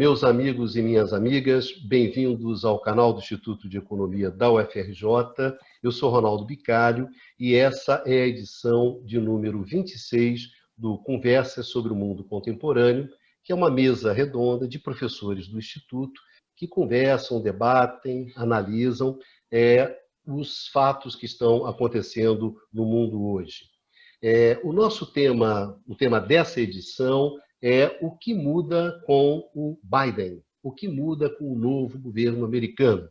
Meus amigos e minhas amigas, bem-vindos ao canal do Instituto de Economia da UFRJ. Eu sou Ronaldo Bicalho e essa é a edição de número 26 do Conversas sobre o Mundo Contemporâneo, que é uma mesa redonda de professores do Instituto que conversam, debatem, analisam os fatos que estão acontecendo no mundo hoje. O nosso tema, o tema dessa edição é o que muda com o Biden, o que muda com o novo governo americano.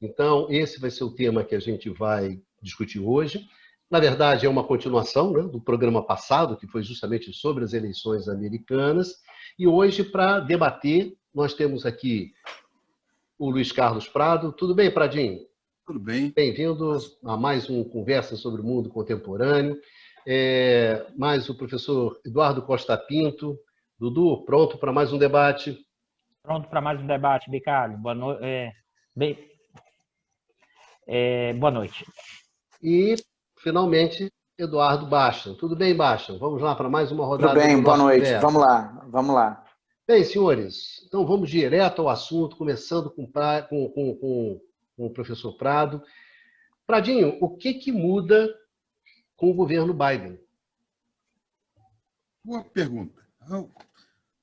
Então, esse vai ser o tema que a gente vai discutir hoje. Na verdade, é uma continuação, né, do programa passado, que foi justamente sobre as eleições americanas. E hoje, para debater, nós temos aqui o Luiz Carlos Prado. Tudo bem, Pradinho? Tudo bem. Bem-vindo a mais um Conversa sobre o Mundo Contemporâneo. Mais o professor Eduardo Costa Pinto. Dudu, pronto para mais um debate? Pronto para mais um debate, Bicalho. Boa noite. E, finalmente, Eduardo Baixa. Tudo bem, Baixa? Vamos lá para mais uma rodada. Tudo bem, boa noite. Conversa. Vamos lá. Bem, senhores, então vamos direto ao assunto, começando com o professor Prado. Pradinho, o que muda com o governo Biden? Boa pergunta.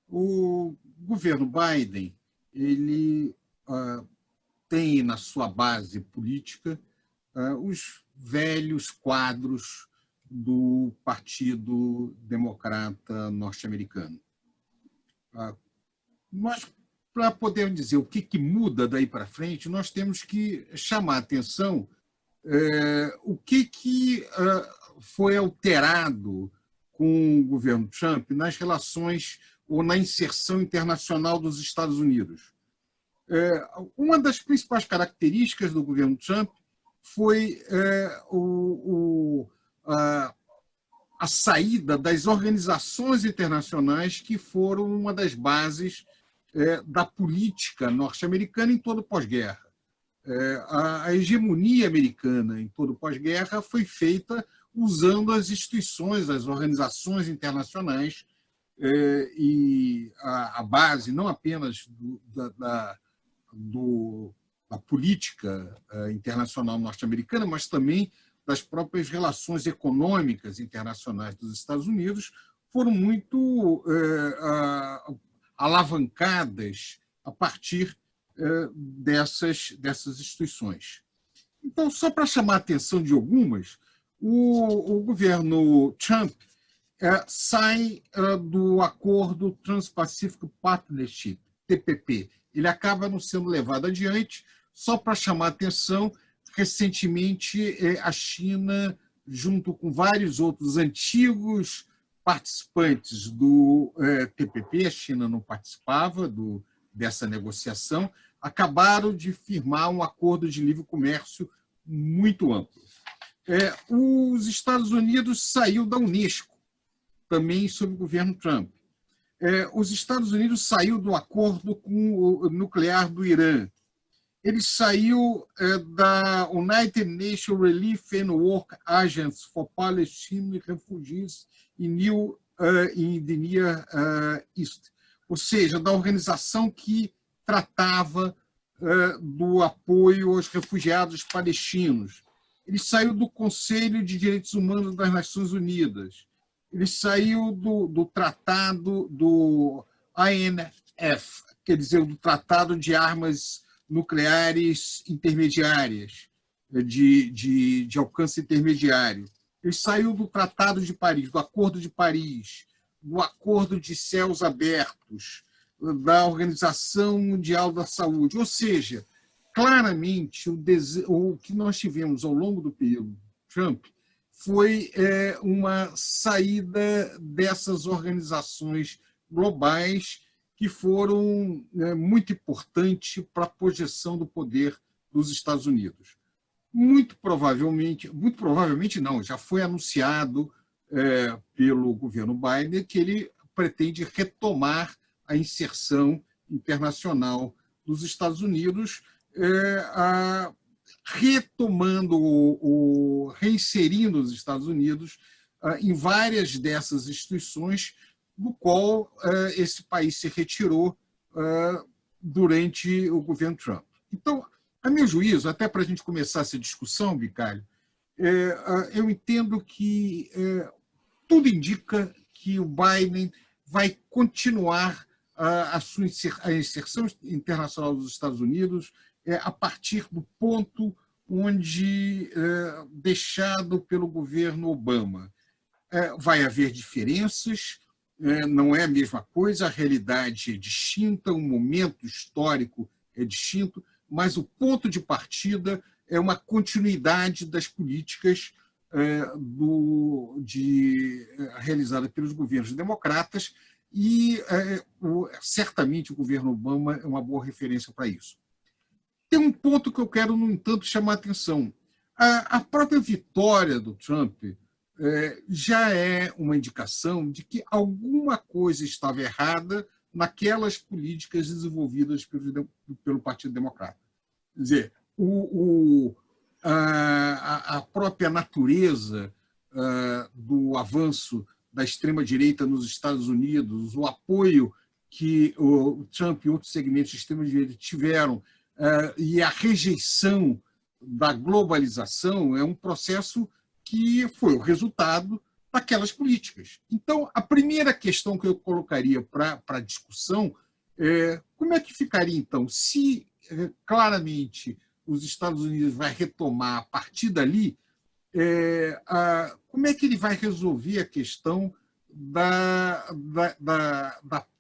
O governo Biden, ele tem na sua base política os velhos quadros do Partido Democrata norte-americano. Nós, para poder dizer o que muda daí para frente, nós temos que chamar a atenção o que foi alterado com o governo Trump nas relações ou na inserção internacional dos Estados Unidos. Uma das principais características do governo Trump foi a saída das organizações internacionais que foram uma das bases da política norte-americana em todo o pós-guerra. A hegemonia americana em todo o pós-guerra foi feita usando as instituições, as organizações internacionais e a base não apenas da política internacional norte-americana, mas também das próprias relações econômicas internacionais dos Estados Unidos, foram muito alavancadas a partir dessas instituições. Então, só para chamar a atenção de algumas, o governo Trump sai do Acordo Trans-Pacific Partnership, TPP. Ele acaba não sendo levado adiante. Só para chamar a atenção, recentemente a China, junto com vários outros antigos participantes do TPP, a China não participava dessa negociação, acabaram de firmar um acordo de livre comércio muito amplo. Os Estados Unidos saiu da Unesco, também sob o governo Trump. Os Estados Unidos saiu do acordo com o nuclear do Irã. Ele saiu da United Nations Relief and Work Agency for Palestinian Refugees in the Near East, ou seja, da organização que tratava do apoio aos refugiados palestinos. Ele saiu do Conselho de Direitos Humanos das Nações Unidas. Ele saiu do tratado do INF, quer dizer, do Tratado de Armas Nucleares Intermediárias, de alcance intermediário. Ele saiu do Tratado de Paris, do Acordo de Paris, do Acordo de Céus Abertos, da Organização Mundial da Saúde. Ou seja, claramente, o que nós tivemos ao longo do período Trump foi uma saída dessas organizações globais que foram muito importantes para a projeção do poder dos Estados Unidos. Muito provavelmente não, já foi anunciado pelo governo Biden que ele pretende retomar a inserção internacional dos Estados Unidos, reinserindo os Estados Unidos em várias dessas instituições, do qual esse país se retirou durante o governo Trump. Então, a meu juízo, até para a gente começar essa discussão, Bicalho, eu entendo que tudo indica que o Biden vai continuar a inserção internacional dos Estados Unidos a partir do ponto onde deixado pelo governo Obama. Vai haver diferenças, não é a mesma coisa, a realidade é distinta, o momento histórico é distinto, mas o ponto de partida é uma continuidade das políticas realizada pelos governos democratas e certamente o governo Obama é uma boa referência para isso. Tem um ponto que eu quero, no entanto, chamar a atenção. A própria vitória do Trump já é uma indicação de que alguma coisa estava errada naquelas políticas desenvolvidas pelo Partido Democrata. Quer dizer, a própria natureza do avanço da extrema-direita nos Estados Unidos, o apoio que o Trump e outros segmentos de extrema-direita tiveram e a rejeição da globalização é um processo que foi o resultado daquelas políticas. Então, a primeira questão que eu colocaria para discussão é como é que ficaria, então, se claramente os Estados Unidos vai retomar a partir dali, como é que ele vai resolver a questão da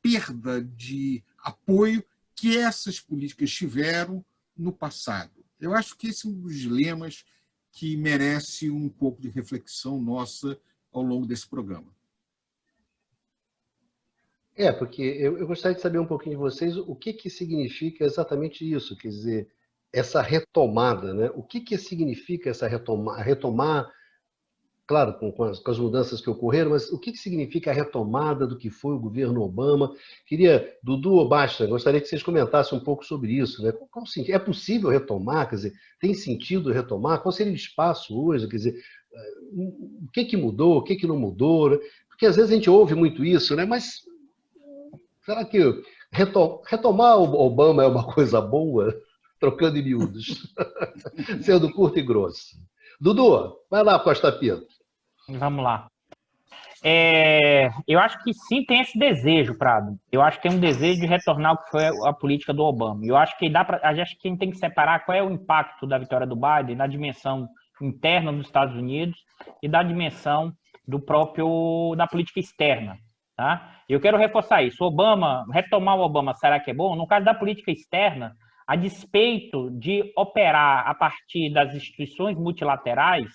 perda de apoio que essas políticas tiveram no passado? Eu acho que esse é um dos dilemas que merece um pouco de reflexão nossa ao longo desse programa. Porque eu gostaria de saber um pouquinho de vocês o que significa exatamente isso, quer dizer, essa retomada, né? O que significa essa retomar, claro, com as mudanças que ocorreram, mas o que significa a retomada do que foi o governo Obama? Dudu ou Basta, gostaria que vocês comentassem um pouco sobre isso, né? É possível retomar? Quer dizer, tem sentido retomar? Qual seria o espaço hoje? Quer dizer, o que mudou? O que não mudou? Né? Porque às vezes a gente ouve muito isso, né? Mas será que retomar o Obama é uma coisa boa? Trocando em miúdos. Sendo curto e grosso. Dudu, vai lá, Costa Pinto. Vamos lá. Eu acho que sim, tem esse desejo, Prado. Eu acho que tem um desejo de retornar ao que foi a política do Obama. Eu acho que a gente tem que separar qual é o impacto da vitória do Biden na dimensão interna dos Estados Unidos e da dimensão da política externa. Tá? Eu quero reforçar isso. Retomar o Obama, será que é bom? No caso da política externa, a despeito de operar a partir das instituições multilaterais,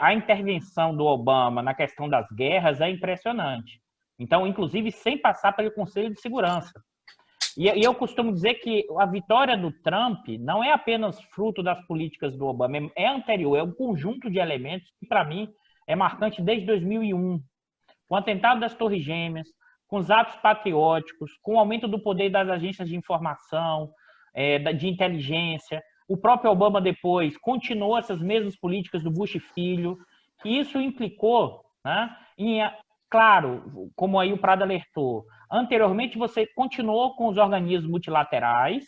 a intervenção do Obama na questão das guerras é impressionante. Então, inclusive, sem passar pelo Conselho de Segurança. E eu costumo dizer que a vitória do Trump não é apenas fruto das políticas do Obama, é anterior, é um conjunto de elementos que, para mim, é marcante desde 2001. Com o atentado das Torres Gêmeas, com os atos patrióticos, com o aumento do poder das agências de informação, de inteligência. O próprio Obama depois continuou essas mesmas políticas do Bush filho, que isso implicou, né, claro, como aí o Prado alertou, anteriormente você continuou com os organismos multilaterais,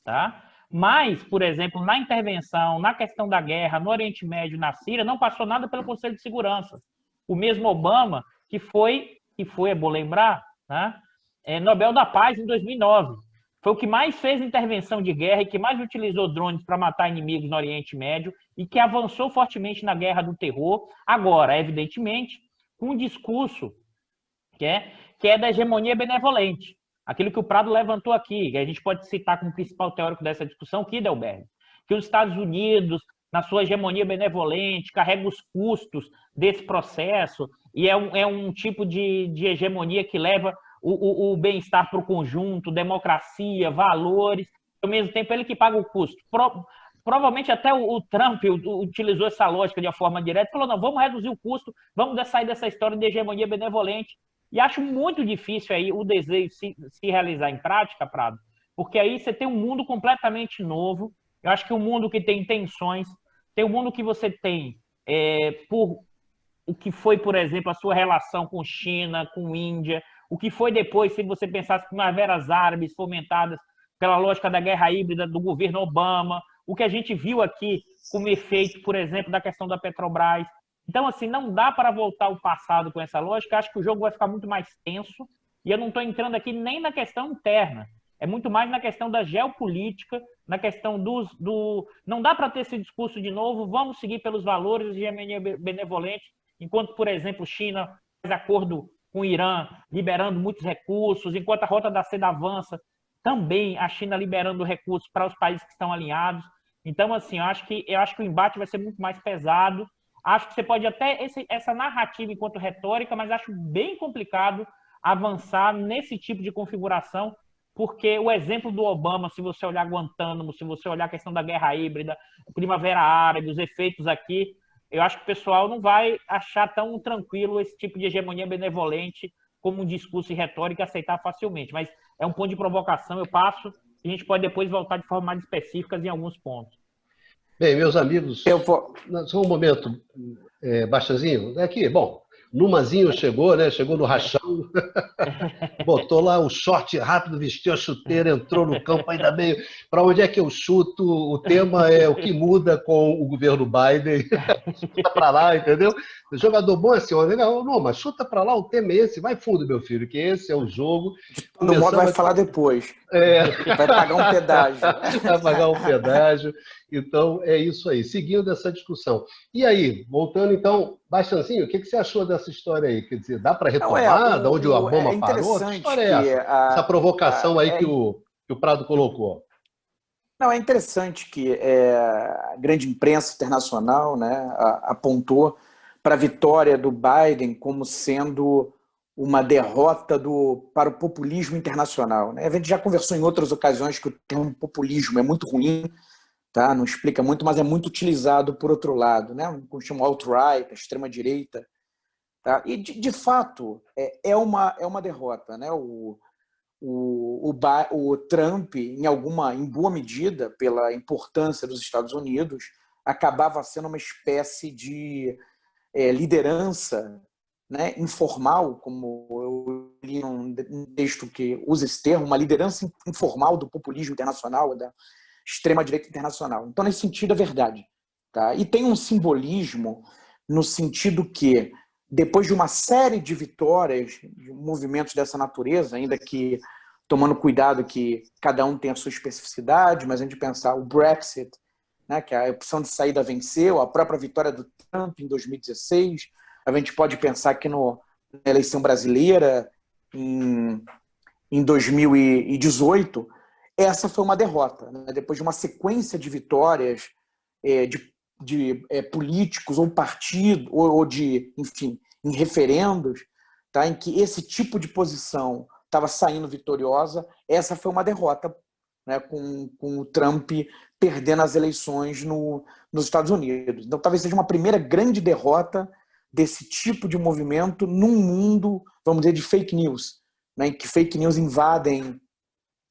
tá? Mas, por exemplo, na intervenção, na questão da guerra, no Oriente Médio, na Síria, não passou nada pelo Conselho de Segurança. O mesmo Obama, que foi, é bom lembrar, né, Nobel da Paz em 2009. Foi o que mais fez intervenção de guerra e que mais utilizou drones para matar inimigos no Oriente Médio e que avançou fortemente na guerra do terror. Agora, evidentemente, com um discurso que é da hegemonia benevolente. Aquilo que o Prado levantou aqui, que a gente pode citar como principal teórico dessa discussão, Kidelberg, que os Estados Unidos, na sua hegemonia benevolente, carrega os custos desse processo e é um tipo de hegemonia que leva o bem-estar para o conjunto, democracia, valores, ao mesmo tempo ele que paga o custo. Provavelmente até o Trump utilizou essa lógica de uma forma direta, falou, não, vamos reduzir o custo, vamos sair dessa história de hegemonia benevolente. E acho muito difícil aí o desejo se realizar em prática, Prado, porque aí você tem um mundo completamente novo. Eu acho que um mundo que tem tensões, tem um mundo que você tem por o que foi, por exemplo, a sua relação com China, com Índia, o que foi depois, se você pensar as primaveras árabes fomentadas pela lógica da guerra híbrida do governo Obama, o que a gente viu aqui como efeito, por exemplo, da questão da Petrobras. Então, assim, não dá para voltar ao passado com essa lógica. Acho que o jogo vai ficar muito mais tenso. E eu não estou entrando aqui nem na questão interna. É muito mais na questão da geopolítica, na questão do... Não dá para ter esse discurso de novo, vamos seguir pelos valores de hegemonia benevolente, enquanto, por exemplo, China faz acordo com o Irã, liberando muitos recursos, enquanto a Rota da Seda avança, também a China liberando recursos para os países que estão alinhados. Então, assim, eu acho que o embate vai ser muito mais pesado. Acho que você pode até essa narrativa enquanto retórica, mas acho bem complicado avançar nesse tipo de configuração, porque o exemplo do Obama, se você olhar Guantánamo, se você olhar a questão da guerra híbrida, Primavera Árabe, os efeitos aqui, eu acho que o pessoal não vai achar tão tranquilo esse tipo de hegemonia benevolente como um discurso e retórica e aceitar facilmente. Mas é um ponto de provocação, eu passo, e a gente pode depois voltar de forma mais específica em alguns pontos. Bem, meus amigos, só um momento, Bastazinho, aqui, bom, Numazinho chegou, né? Chegou no rachão, botou lá o short rápido, vestiu a chuteira, entrou no campo, ainda bem. Para onde é que eu chuto? O tema é o que muda com o governo Biden. Chuta para lá, entendeu? O jogador bom é assim, não, mas chuta para lá, o tema é esse. Vai fundo, meu filho, que esse é o jogo. Todo mundo vai falar depois. Vai pagar um pedágio. Vai pagar um pedágio. Então, é isso aí. Seguindo essa discussão. E aí, voltando então, Bastanzinho, o que você achou dessa história aí? Quer dizer, dá para retomar de onde o Obama parou? Que história é essa? Essa provocação aí que o Prado colocou. Não, é interessante que a grande imprensa internacional, né, apontou para a vitória do Biden como sendo uma derrota para o populismo internacional. Né? A gente já conversou em outras ocasiões que o termo populismo é muito ruim, tá? Não explica muito, mas é muito utilizado por outro lado, né? Como chama alt-right, a extrema-direita. Tá? E, de fato, é uma derrota. Né? O Trump, em boa medida, pela importância dos Estados Unidos, acabava sendo uma espécie de liderança, né, informal, como eu li um texto que usa esse termo, uma liderança informal do populismo internacional, da extrema-direita internacional. Então, nesse sentido, é verdade. Tá? E tem um simbolismo no sentido que, depois de uma série de vitórias, de movimentos dessa natureza, ainda que tomando cuidado que cada um tem a sua especificidade, mas a gente pensar o Brexit, né, que a opção de saída venceu, a própria vitória do Trump em 2016, a gente pode pensar que na eleição brasileira, em 2018, essa foi uma derrota. Né? Depois de uma sequência de vitórias de políticos ou partidos, ou enfim, em referendos, tá? Em que esse tipo de posição estava saindo vitoriosa, essa foi uma derrota, né? com o Trump perdendo as eleições nos Estados Unidos. Então, talvez seja uma primeira grande derrota desse tipo de movimento num mundo, vamos dizer, de fake news, né? Em que fake news invadem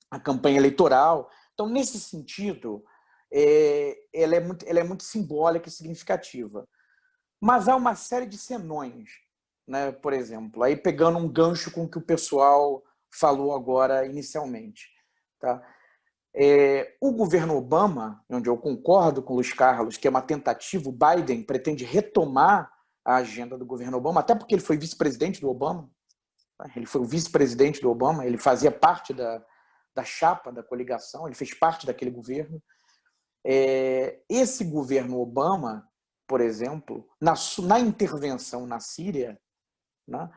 a campanha eleitoral. Então, nesse sentido, ela é muito simbólica e significativa. Mas há uma série de senões, né? Por exemplo, aí pegando um gancho com o que o pessoal falou agora inicialmente. Tá? O governo Obama, onde eu concordo com o Luiz Carlos, que é uma tentativa, o Biden pretende retomar a agenda do governo Obama, até porque ele foi vice-presidente do Obama, tá? Ele foi o vice-presidente do Obama, ele fazia parte da chapa, da coligação, ele fez parte daquele governo. Esse governo Obama, por exemplo, na intervenção na Síria, né,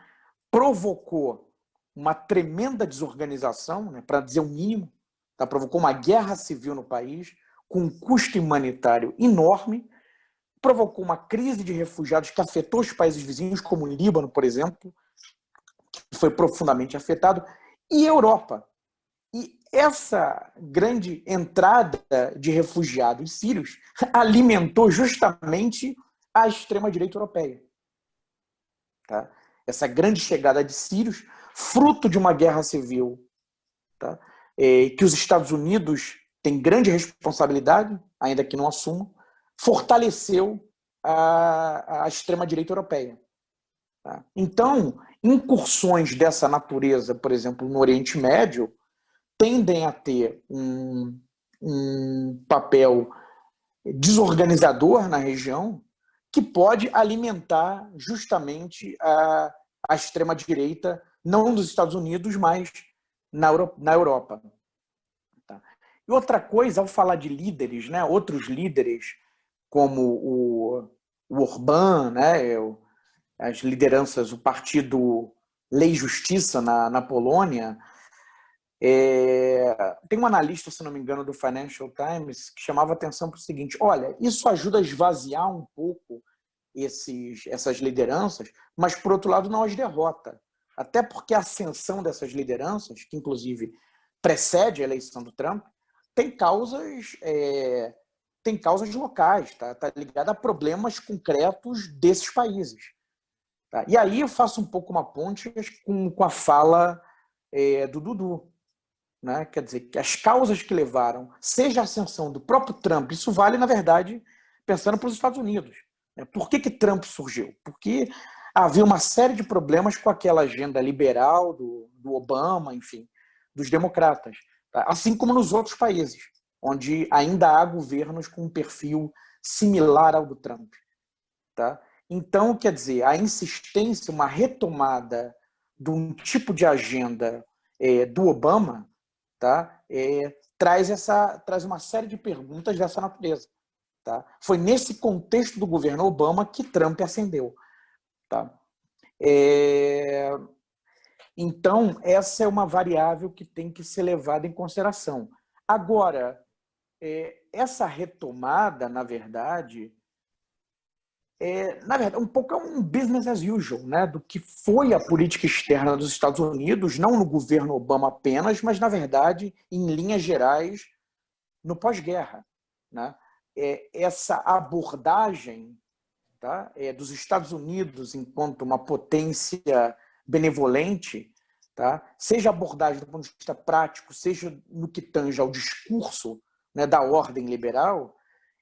provocou uma tremenda desorganização, né, para dizer o mínimo, tá, provocou uma guerra civil no país, com um custo humanitário enorme, provocou uma crise de refugiados que afetou os países vizinhos, como o Líbano, por exemplo, que foi profundamente afetado, e a Europa. E essa grande entrada de refugiados sírios alimentou justamente a extrema-direita europeia. Tá? Essa grande chegada de sírios, fruto de uma guerra civil, tá? Que os Estados Unidos têm grande responsabilidade, ainda que não assumam, fortaleceu a extrema-direita europeia. Tá? Então, incursões dessa natureza, por exemplo, no Oriente Médio, tendem a ter um papel desorganizador na região que pode alimentar justamente a extrema-direita, não nos Estados Unidos, mas na Europa. Tá? E outra coisa, ao falar de líderes, né, outros líderes, como o Orbán, né, as lideranças, o partido Lei e Justiça na Polônia, tem um analista, se não me engano, do Financial Times, que chamava atenção para o seguinte: olha, isso ajuda a esvaziar um pouco essas lideranças, mas, por outro lado, não as derrota. Até porque a ascensão dessas lideranças, que inclusive precede a eleição do Trump, tem causas locais, tá ligada a problemas concretos desses países. Tá? E aí eu faço um pouco uma ponte com a fala do Dudu. Né? Quer dizer, que as causas que levaram, seja a ascensão do próprio Trump, isso vale, na verdade, pensando para os Estados Unidos. Né? Por que Trump surgiu? Porque havia uma série de problemas com aquela agenda liberal do Obama, enfim, dos democratas. Tá? Assim como nos outros países, onde ainda há governos com um perfil similar ao do Trump. Tá? Então, quer dizer, a insistência, uma retomada de um tipo de agenda do Obama, tá? Traz uma série de perguntas dessa natureza. Tá? Foi nesse contexto do governo Obama que Trump ascendeu. Tá? Então, essa é uma variável que tem que ser levada em consideração. Agora, essa retomada, na verdade, um pouco é um business as usual, né, do que foi a política externa dos Estados Unidos, não no governo Obama apenas, mas, na verdade, em linhas gerais, no pós-guerra. Né? Essa abordagem, tá, dos Estados Unidos enquanto uma potência benevolente, tá, seja abordagem do ponto de vista prático, seja no que tange ao discurso, né, da ordem liberal,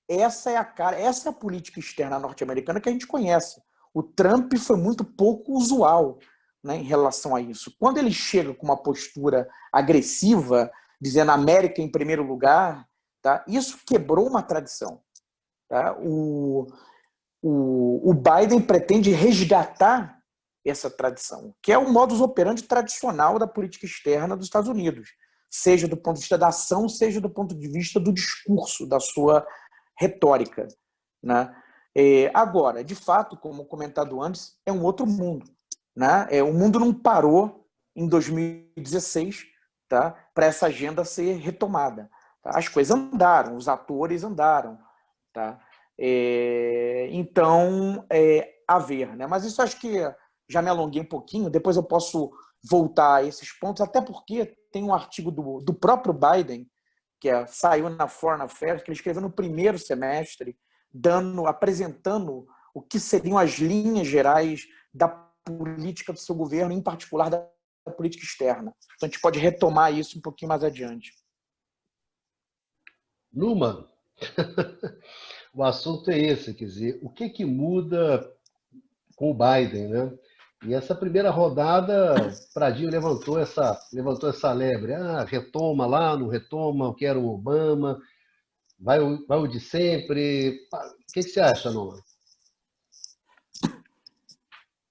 essa é a política externa norte-americana que a gente conhece. O Trump foi muito pouco usual, né, em relação a isso. Quando ele chega com uma postura agressiva, dizendo América em primeiro lugar, tá, isso quebrou uma tradição. Tá? O Biden pretende resgatar essa tradição, que é o modus operandi tradicional da política externa dos Estados Unidos, seja do ponto de vista da ação, seja do ponto de vista do discurso, da sua retórica. Né? Agora, de fato, como comentado antes, é um outro mundo. Né? O mundo não parou em 2016, tá? Para essa agenda ser retomada. Tá? As coisas andaram, os atores andaram. Tá? Então, a ver. Né? Mas isso acho que já me alonguei um pouquinho, depois eu posso voltar a esses pontos, até porque tem um artigo do próprio Biden, que saiu na Foreign Affairs, que ele escreveu no primeiro semestre, apresentando o que seriam as linhas gerais da política do seu governo, em particular da política externa. Então, a gente pode retomar isso um pouquinho mais adiante. Numa, o assunto é esse, quer dizer, o que muda com o Biden, né? E essa primeira rodada, Pradinho levantou essa lebre. Retoma lá, não retoma, eu quero o Obama, vai o de sempre. O que você acha, Noah?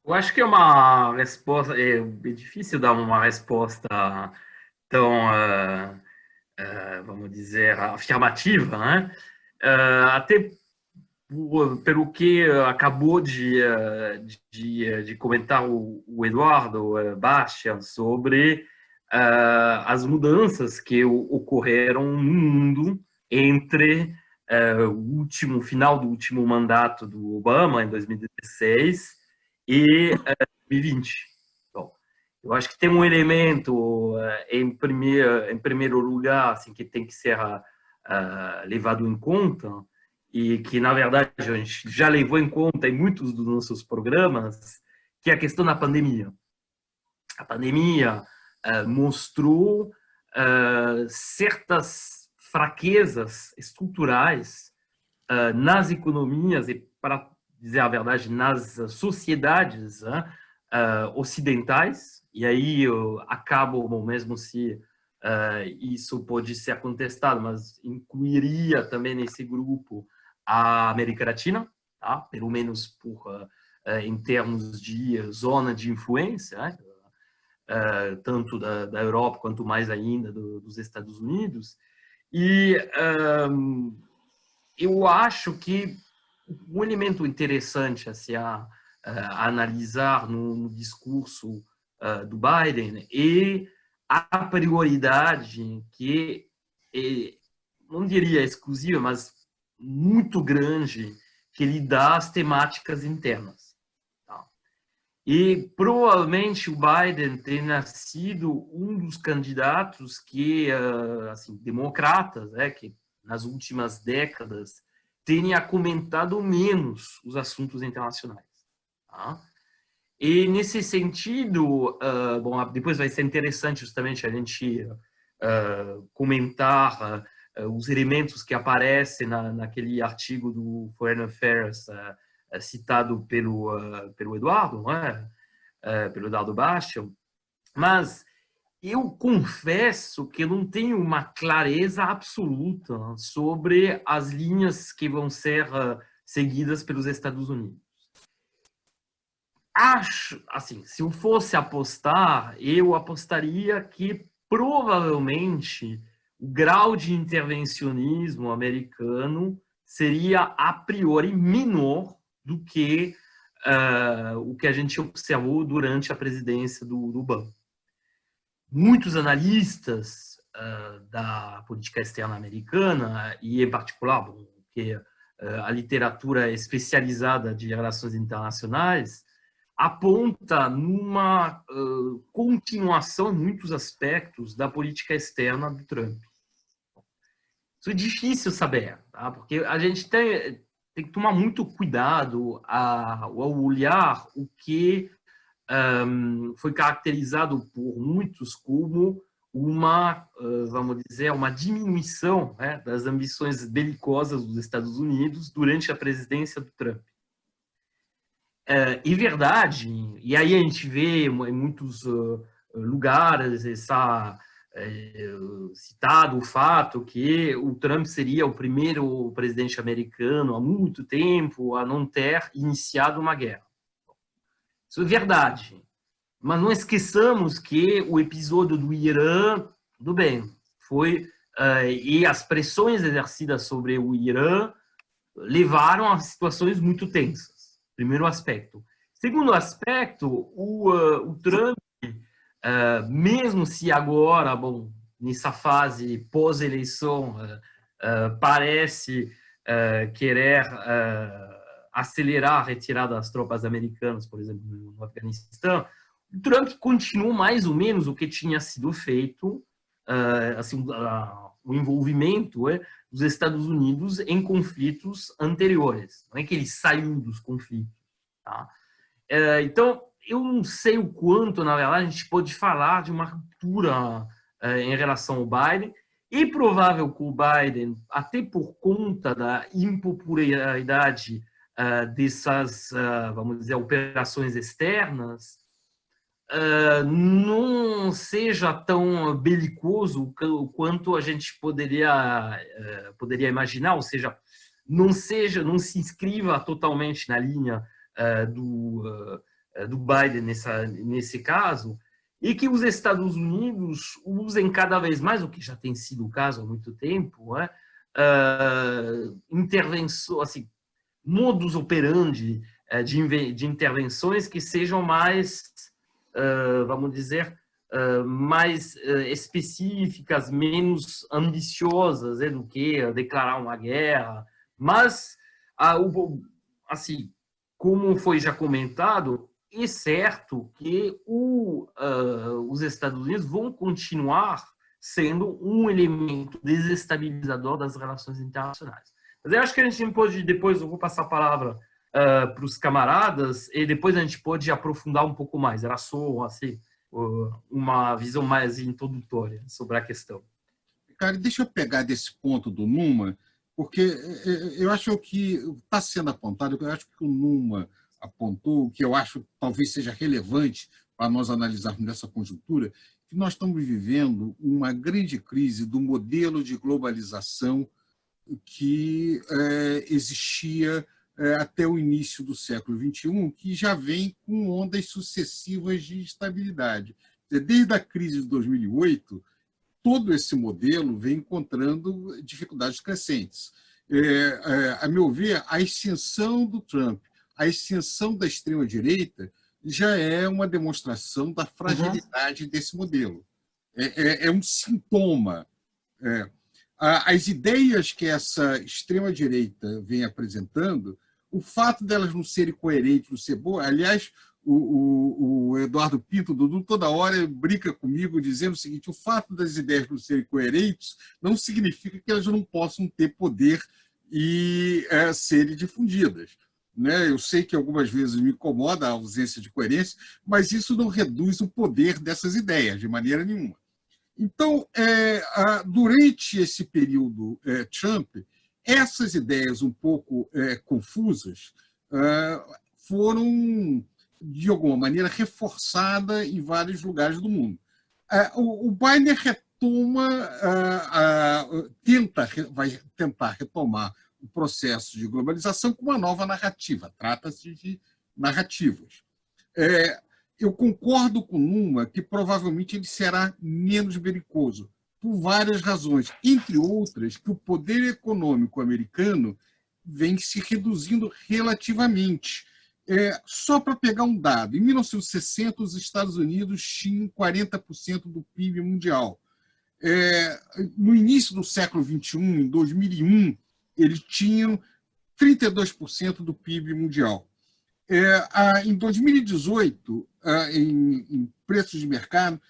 Eu acho que é uma resposta, é difícil dar uma resposta tão, vamos dizer, afirmativa, né? Até pelo que acabou de comentar o Eduardo Bastian sobre as mudanças que ocorreram no mundo entre o final do último mandato do Obama, em 2016, e 2020. Bom, eu acho que tem um elemento, em primeiro lugar, assim, que tem que ser levado em conta, e que, na verdade, a gente já levou em conta em muitos dos nossos programas, que é a questão da pandemia. A pandemia mostrou certas fraquezas estruturais nas economias e, para dizer a verdade, nas sociedades ocidentais, e aí eu acabo, bom, mesmo se isso pode ser contestado, mas incluiria também nesse grupo a América Latina, tá? Pelo menos em termos de zona de influência, né? Tanto da Europa quanto mais ainda dos Estados Unidos. E eu acho que um elemento interessante a analisar no discurso do Biden é a prioridade que não diria exclusiva, mas muito grande, que ele dá às temáticas internas. Tá? E provavelmente o Biden tenha sido um dos candidatos que, assim, democratas, que nas últimas décadas tenha comentado menos os assuntos internacionais. Tá? E nesse sentido, bom, depois vai ser interessante justamente a gente comentar os elementos que aparecem naquele artigo do Foreign Affairs citado pelo Eduardo, né? Pelo Eduardo Bastian, mas eu confesso que eu não tenho uma clareza absoluta sobre as linhas que vão ser seguidas pelos Estados Unidos. Acho, assim, se eu fosse apostar, eu apostaria que provavelmente o grau de intervencionismo americano seria a priori menor do que o que a gente observou durante a presidência do Obama. Muitos analistas da política externa americana, e em particular que a literatura especializada de relações internacionais, aponta numa continuação em muitos aspectos da política externa do Trump. Isso é difícil saber, tá? Porque a gente tem que tomar muito cuidado ao olhar o que foi caracterizado por muitos como uma, vamos dizer, uma diminuição, né, das ambições belicosas dos Estados Unidos durante a presidência do Trump. E verdade, e aí a gente vê em muitos lugares citado o fato que o Trump seria o primeiro presidente americano há muito tempo a não ter iniciado uma guerra. Isso é verdade, mas não esqueçamos que o episódio do Irã, tudo bem, foi e as pressões exercidas sobre o Irã levaram a situações muito tensas. Primeiro aspecto. Segundo aspecto, o Trump, mesmo se agora, bom, nessa fase pós-eleição, parece querer acelerar a retirada das tropas americanas, por exemplo, no Afeganistão, o Trump continuou mais ou menos o que tinha sido feito, assim, o envolvimento dos Estados Unidos em conflitos anteriores. Não é que ele saiu dos conflitos. Tá? Então, eu não sei o quanto, na verdade, a gente pode falar de uma ruptura em relação ao Biden, e provável que o Biden, até por conta da impopularidade dessas, vamos dizer, operações externas, não seja tão belicoso quanto a gente poderia imaginar, ou seja, não se inscreva totalmente na linha do Biden nesse caso, e que os Estados Unidos usem cada vez mais, o que já tem sido o caso há muito tempo, intervenção, assim, modus operandi de intervenções que sejam mais, vamos dizer, mais específicas, menos ambiciosas do que declarar uma guerra. Mas, assim, como foi já comentado, é certo que os Estados Unidos vão continuar sendo um elemento desestabilizador das relações internacionais. Mas eu acho que a gente pode, depois eu vou passar a palavra para os camaradas, e depois a gente pode aprofundar um pouco mais. Era só, assim, uma visão mais introdutória sobre a questão. Cara, deixa eu pegar desse ponto do Numa, porque eu acho que está sendo apontado, eu acho que o Numa apontou, que eu acho que talvez seja relevante para nós analisarmos nessa conjuntura, que nós estamos vivendo uma grande crise do modelo de globalização que existia até o início do século XXI, que já vem com ondas sucessivas de instabilidade. Desde a crise de 2008, todo esse modelo vem encontrando dificuldades crescentes. A meu ver, a ascensão do Trump, a ascensão da extrema-direita já é uma demonstração da fragilidade desse modelo. É um sintoma. As ideias que essa extrema-direita vem apresentando, o fato delas não serem coerentes, não ser boas, aliás, o Eduardo Pinto, Dudu, toda hora brinca comigo dizendo o seguinte: o fato das ideias não serem coerentes não significa que elas não possam ter poder e serem difundidas. Né? Eu sei que algumas vezes me incomoda a ausência de coerência, mas isso não reduz o poder dessas ideias, de maneira nenhuma. Então, durante esse período Trump, essas ideias um pouco confusas foram, de alguma maneira, reforçadas em vários lugares do mundo. O Biden vai tentar retomar o processo de globalização com uma nova narrativa. Trata-se de narrativas. Eu concordo com Numa que provavelmente ele será menos belicoso, por várias razões, entre outras, que o poder econômico americano vem se reduzindo relativamente. Só para pegar um dado, em 1960, os Estados Unidos tinham 40% do PIB mundial. No início do século XXI, em 2001, eles tinham 32% do PIB mundial. Em 2018, em preços de mercado,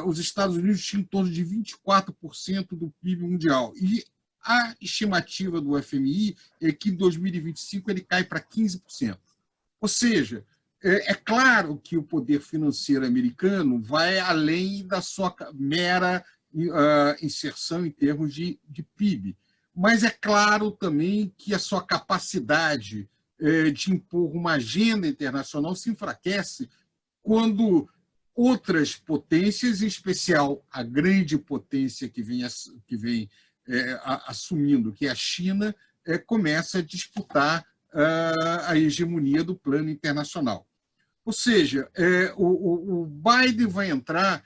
os Estados Unidos tinham em torno de 24% do PIB mundial. E a estimativa do FMI é que em 2025 ele cai para 15%. Ou seja, é claro que o poder financeiro americano vai além da sua mera inserção em termos de PIB. Mas é claro também que a sua capacidade de impor uma agenda internacional se enfraquece quando outras potências, em especial a grande potência que vem assumindo, que é a China, começa a disputar a hegemonia do plano internacional. Ou seja, o Biden vai entrar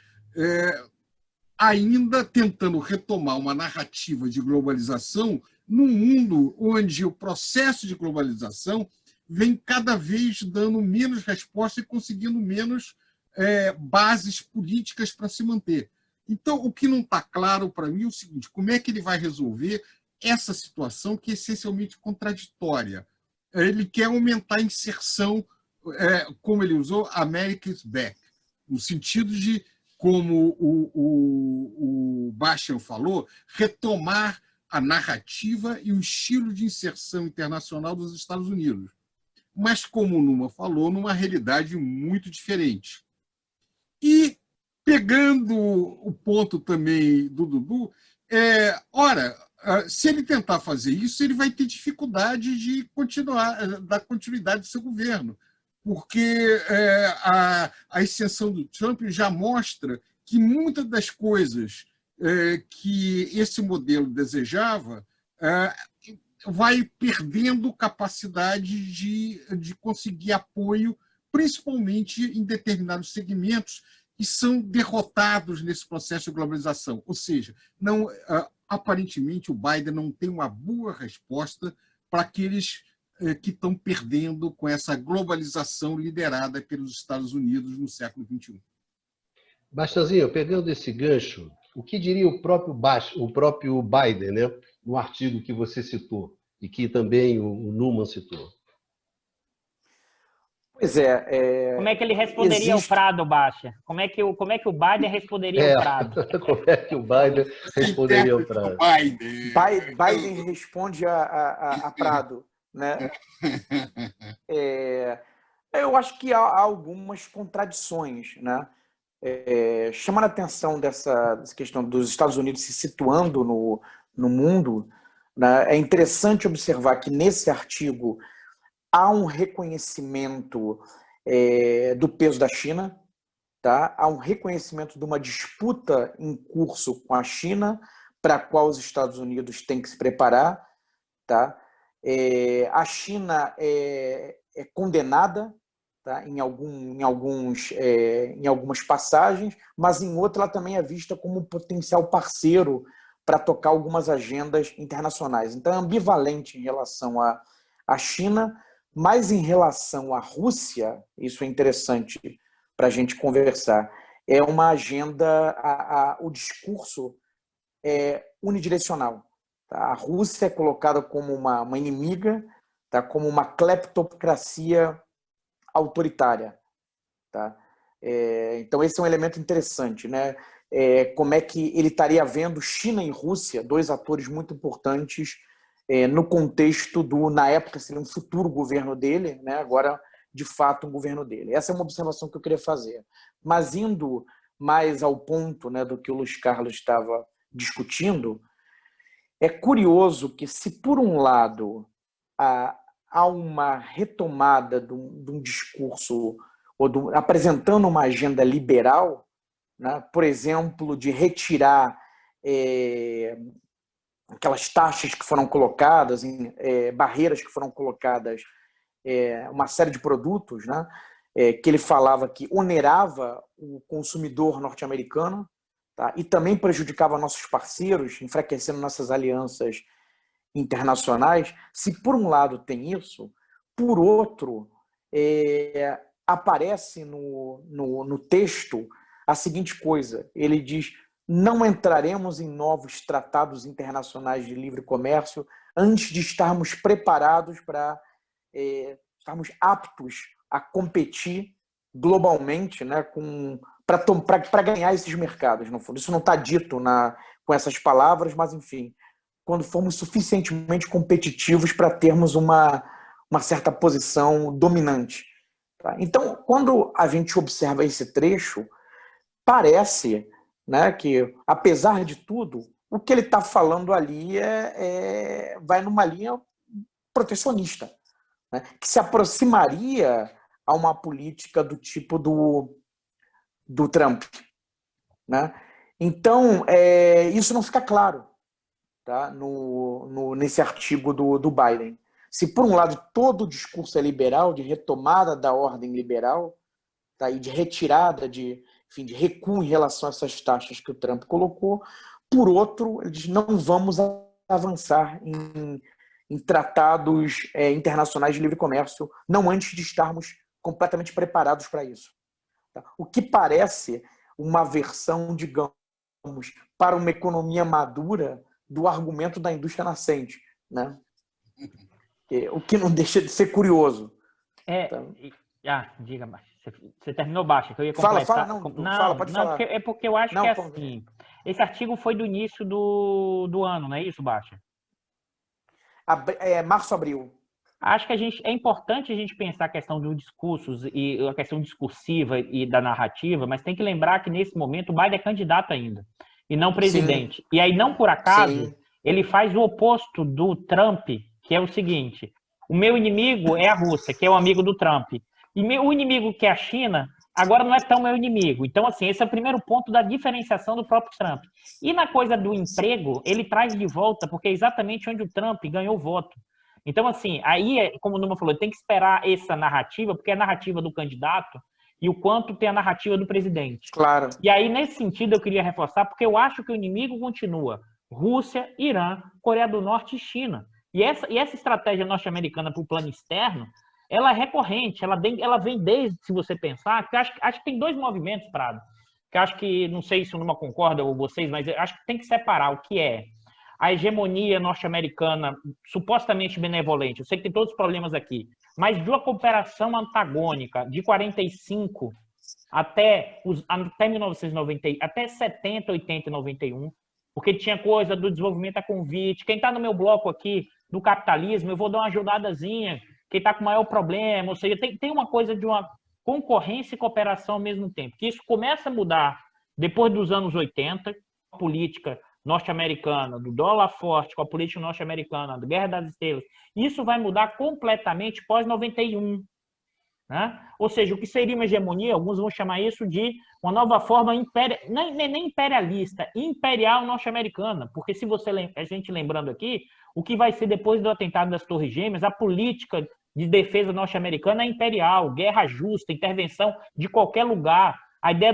ainda tentando retomar uma narrativa de globalização num mundo onde o processo de globalização vem cada vez dando menos resposta e conseguindo menos bases políticas para se manter. Então, o que não está claro para mim é o seguinte: como é que ele vai resolver essa situação que é essencialmente contraditória? Ele quer aumentar a inserção, como ele usou, America's Back, no sentido de, como o Bastian falou, retomar a narrativa e o estilo de inserção internacional dos Estados Unidos. Mas, como o Numa falou, numa realidade muito diferente. E, pegando o ponto também do Dudu, se ele tentar fazer isso, ele vai ter dificuldade de dar continuidade ao seu governo, porque a ascensão do Trump já mostra que muitas das coisas que esse modelo desejava vai perdendo capacidade de conseguir apoio, principalmente em determinados segmentos que são derrotados nesse processo de globalização. Ou seja, aparentemente o Biden não tem uma boa resposta para aqueles que estão perdendo com essa globalização liderada pelos Estados Unidos no século XXI. Bastianzinho, pegando esse gancho, o que diria o próprio Biden, né, no artigo que você citou e que também o Numa citou? Pois Como é que ele responderia ao Prado, Baixa? Como é que o Biden responderia ao Prado? Como é que o Biden responderia ao Prado? Biden responde a Prado, né? Eu acho que há algumas contradições, né? Chamando a atenção dessa questão dos Estados Unidos se situando no mundo, né? É interessante observar que nesse artigo há um reconhecimento do peso da China, tá? Há um reconhecimento de uma disputa em curso com a China, para a qual os Estados Unidos têm que se preparar, tá? A China é condenada, tá? Em algumas passagens, mas em outra ela também é vista como um potencial parceiro para tocar algumas agendas internacionais. Então é ambivalente em relação à China, mas em relação à Rússia, isso é interessante para a gente conversar, é uma agenda, o discurso é unidirecional. Tá? A Rússia é colocada como uma inimiga, tá? Como uma cleptocracia autoritária. Tá? Então, esse é um elemento interessante, né? Como é que ele estaria vendo China e Rússia, dois atores muito importantes no contexto na época, seria um futuro governo dele, né? Agora, de fato, um governo dele. Essa é uma observação que eu queria fazer. Mas indo mais ao ponto, né, do que o Luiz Carlos estava discutindo, é curioso que, se por um lado há uma retomada de um discurso, apresentando uma agenda liberal, né, por exemplo, de retirar aquelas taxas que foram colocadas, barreiras que foram colocadas, uma série de produtos, né, que ele falava que onerava o consumidor norte-americano, tá, e também prejudicava nossos parceiros, enfraquecendo nossas alianças internacionais. Se por um lado tem isso, por outro, aparece no texto a seguinte coisa: ele diz: não entraremos em novos tratados internacionais de livre comércio antes de estarmos preparados para estarmos aptos a competir globalmente, né, para ganhar esses mercados, no fundo. Isso não está dito com essas palavras, mas, enfim, quando formos suficientemente competitivos para termos uma certa posição dominante. Tá? Então, quando a gente observa esse trecho, parece, né, que, apesar de tudo, o que ele está falando ali vai numa linha protecionista, né, que se aproximaria a uma política do tipo do Trump. Né? Então, isso não fica claro, tá, nesse artigo do Biden. Se, por um lado, todo o discurso é liberal, de retomada da ordem liberal, tá, e de retirada, de recuo em relação a essas taxas que o Trump colocou, por outro, ele diz: não vamos avançar em tratados internacionais de livre comércio, não antes de estarmos completamente preparados para isso. Tá? O que parece uma versão, digamos, para uma economia madura do argumento da indústria nascente, né? O que não deixa de ser curioso. Então... diga, Baixa. Você terminou, Baixa, que eu ia completar. Fala, pode falar. Porque eu acho que assim, esse artigo foi do início do ano, não é isso, Baixa? Março, abril. Acho que é importante a gente pensar a questão dos discursos e a questão discursiva e da narrativa, mas tem que lembrar que, nesse momento, o Biden é candidato ainda, e não presidente. Sim. E aí, não por acaso, sim, ele faz o oposto do Trump, que é o seguinte: o meu inimigo é a Rússia, que é o amigo do Trump. E o inimigo, que é a China, agora não é tão meu inimigo. Então, assim, esse é o primeiro ponto da diferenciação do próprio Trump. E na coisa do emprego, ele traz de volta, porque é exatamente onde o Trump ganhou voto. Então, assim, aí, como o Numa falou, tem que esperar essa narrativa, porque é a narrativa do candidato e o quanto tem a narrativa do presidente. Claro. E aí, nesse sentido, eu queria reforçar, porque eu acho que o inimigo continua Rússia, Irã, Coreia do Norte e China. E essa estratégia norte-americana para o plano externo, ela é recorrente, ela vem desde, se você pensar, que acho que tem dois movimentos, Prado, que acho que, não sei se o Numa concorda ou vocês, mas acho que tem que separar o que é a hegemonia norte-americana supostamente benevolente. Eu sei que tem todos os problemas aqui, mas de uma cooperação antagônica de 45 até 1990, até 70, 80 e 91, porque tinha coisa do desenvolvimento a convite. Quem está no meu bloco aqui do capitalismo, eu vou dar uma ajudadazinha. Quem está com maior problema, ou seja, tem uma coisa de uma concorrência e cooperação ao mesmo tempo, que isso começa a mudar depois dos anos 80, a política norte-americana, do dólar forte com a política norte-americana, da Guerra das Estrelas, isso vai mudar completamente pós-91. Né? Ou seja, o que seria uma hegemonia, alguns vão chamar isso de uma nova forma nem imperialista, imperial norte-americana, porque se a gente lembrando aqui, o que vai ser depois do atentado das Torres Gêmeas, a política de defesa norte-americana é imperial, guerra justa, intervenção de qualquer lugar, a ideia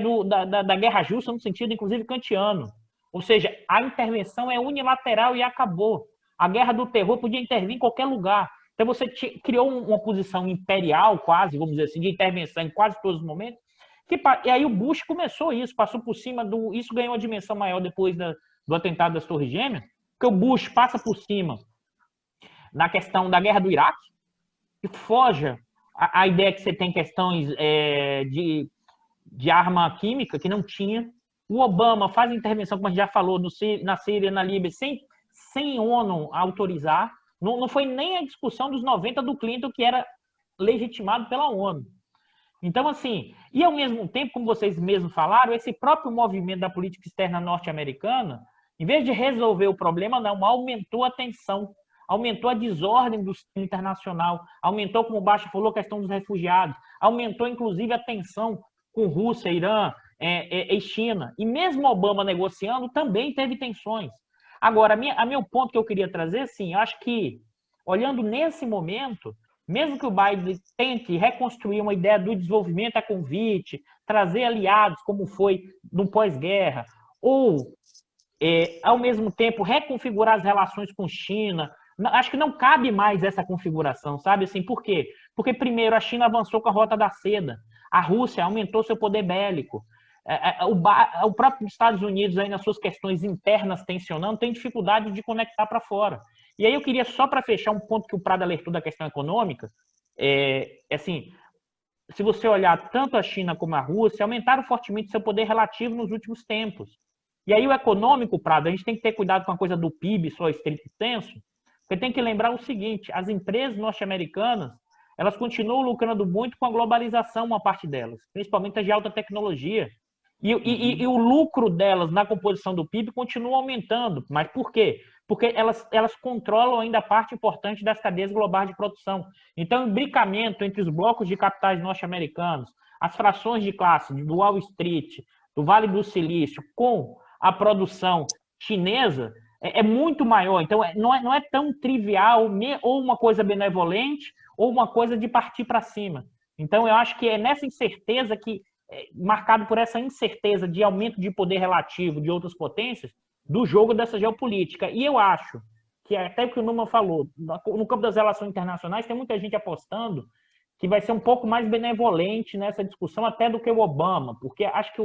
da guerra justa no sentido, inclusive, kantiano. Ou seja, a intervenção é unilateral e acabou. A guerra do terror podia intervir em qualquer lugar. Então você criou uma posição imperial, quase, vamos dizer assim, de intervenção em quase todos os momentos. E aí o Bush começou isso, passou por cima do... Isso ganhou uma dimensão maior depois do atentado das Torres Gêmeas, porque o Bush passa por cima na questão da guerra do Iraque, que foge a ideia que você tem questões de arma química, que não tinha. O Obama faz intervenção, como a gente já falou, na Síria, na Líbia, sem ONU autorizar. Não foi nem a discussão dos 90 do Clinton, que era legitimado pela ONU. Então, assim, e ao mesmo tempo, como vocês mesmos falaram, esse próprio movimento da política externa norte-americana, em vez de resolver o problema, não, aumentou a tensão, aumentou a desordem do sistema internacional, aumentou, como o Basha falou, a questão dos refugiados, aumentou, inclusive, a tensão com Rússia, Irã e China. E mesmo Obama negociando, também teve tensões. Agora, meu ponto que eu queria trazer, sim, eu acho que, olhando nesse momento, mesmo que o Biden tente reconstruir uma ideia do desenvolvimento a convite, trazer aliados, como foi no pós-guerra, ou, ao mesmo tempo, reconfigurar as relações com China, acho que não cabe mais essa configuração, sabe? Assim, por quê? Porque, primeiro, a China avançou com a Rota da Seda, a Rússia aumentou seu poder bélico, o próprio Estados Unidos, aí, nas suas questões internas tensionando, tem dificuldade de conectar para fora. E aí eu queria, só para fechar um ponto que o Prado alertou da questão econômica, assim, se você olhar tanto a China como a Rússia, aumentaram fortemente seu poder relativo nos últimos tempos. E aí o econômico, Prado, a gente tem que ter cuidado com a coisa do PIB, só estrito senso, porque tem que lembrar o seguinte, as empresas norte-americanas, elas continuam lucrando muito com a globalização, uma parte delas, principalmente as de alta tecnologia. E o lucro delas na composição do PIB continua aumentando. Mas por quê? Porque elas controlam ainda parte importante das cadeias globais de produção. Então, o imbricamento entre os blocos de capitais norte-americanos, as frações de classe do Wall Street, do Vale do Silício, com a produção chinesa, é muito maior. Então, não é tão trivial, ou uma coisa benevolente, ou uma coisa de partir para cima. Então, eu acho que é nessa incerteza que, marcado por essa incerteza de aumento de poder relativo de outras potências, do jogo dessa geopolítica. E eu acho que, até o que o Numan falou, no campo das relações internacionais, tem muita gente apostando que vai ser um pouco mais benevolente nessa discussão até do que o Obama, porque acho que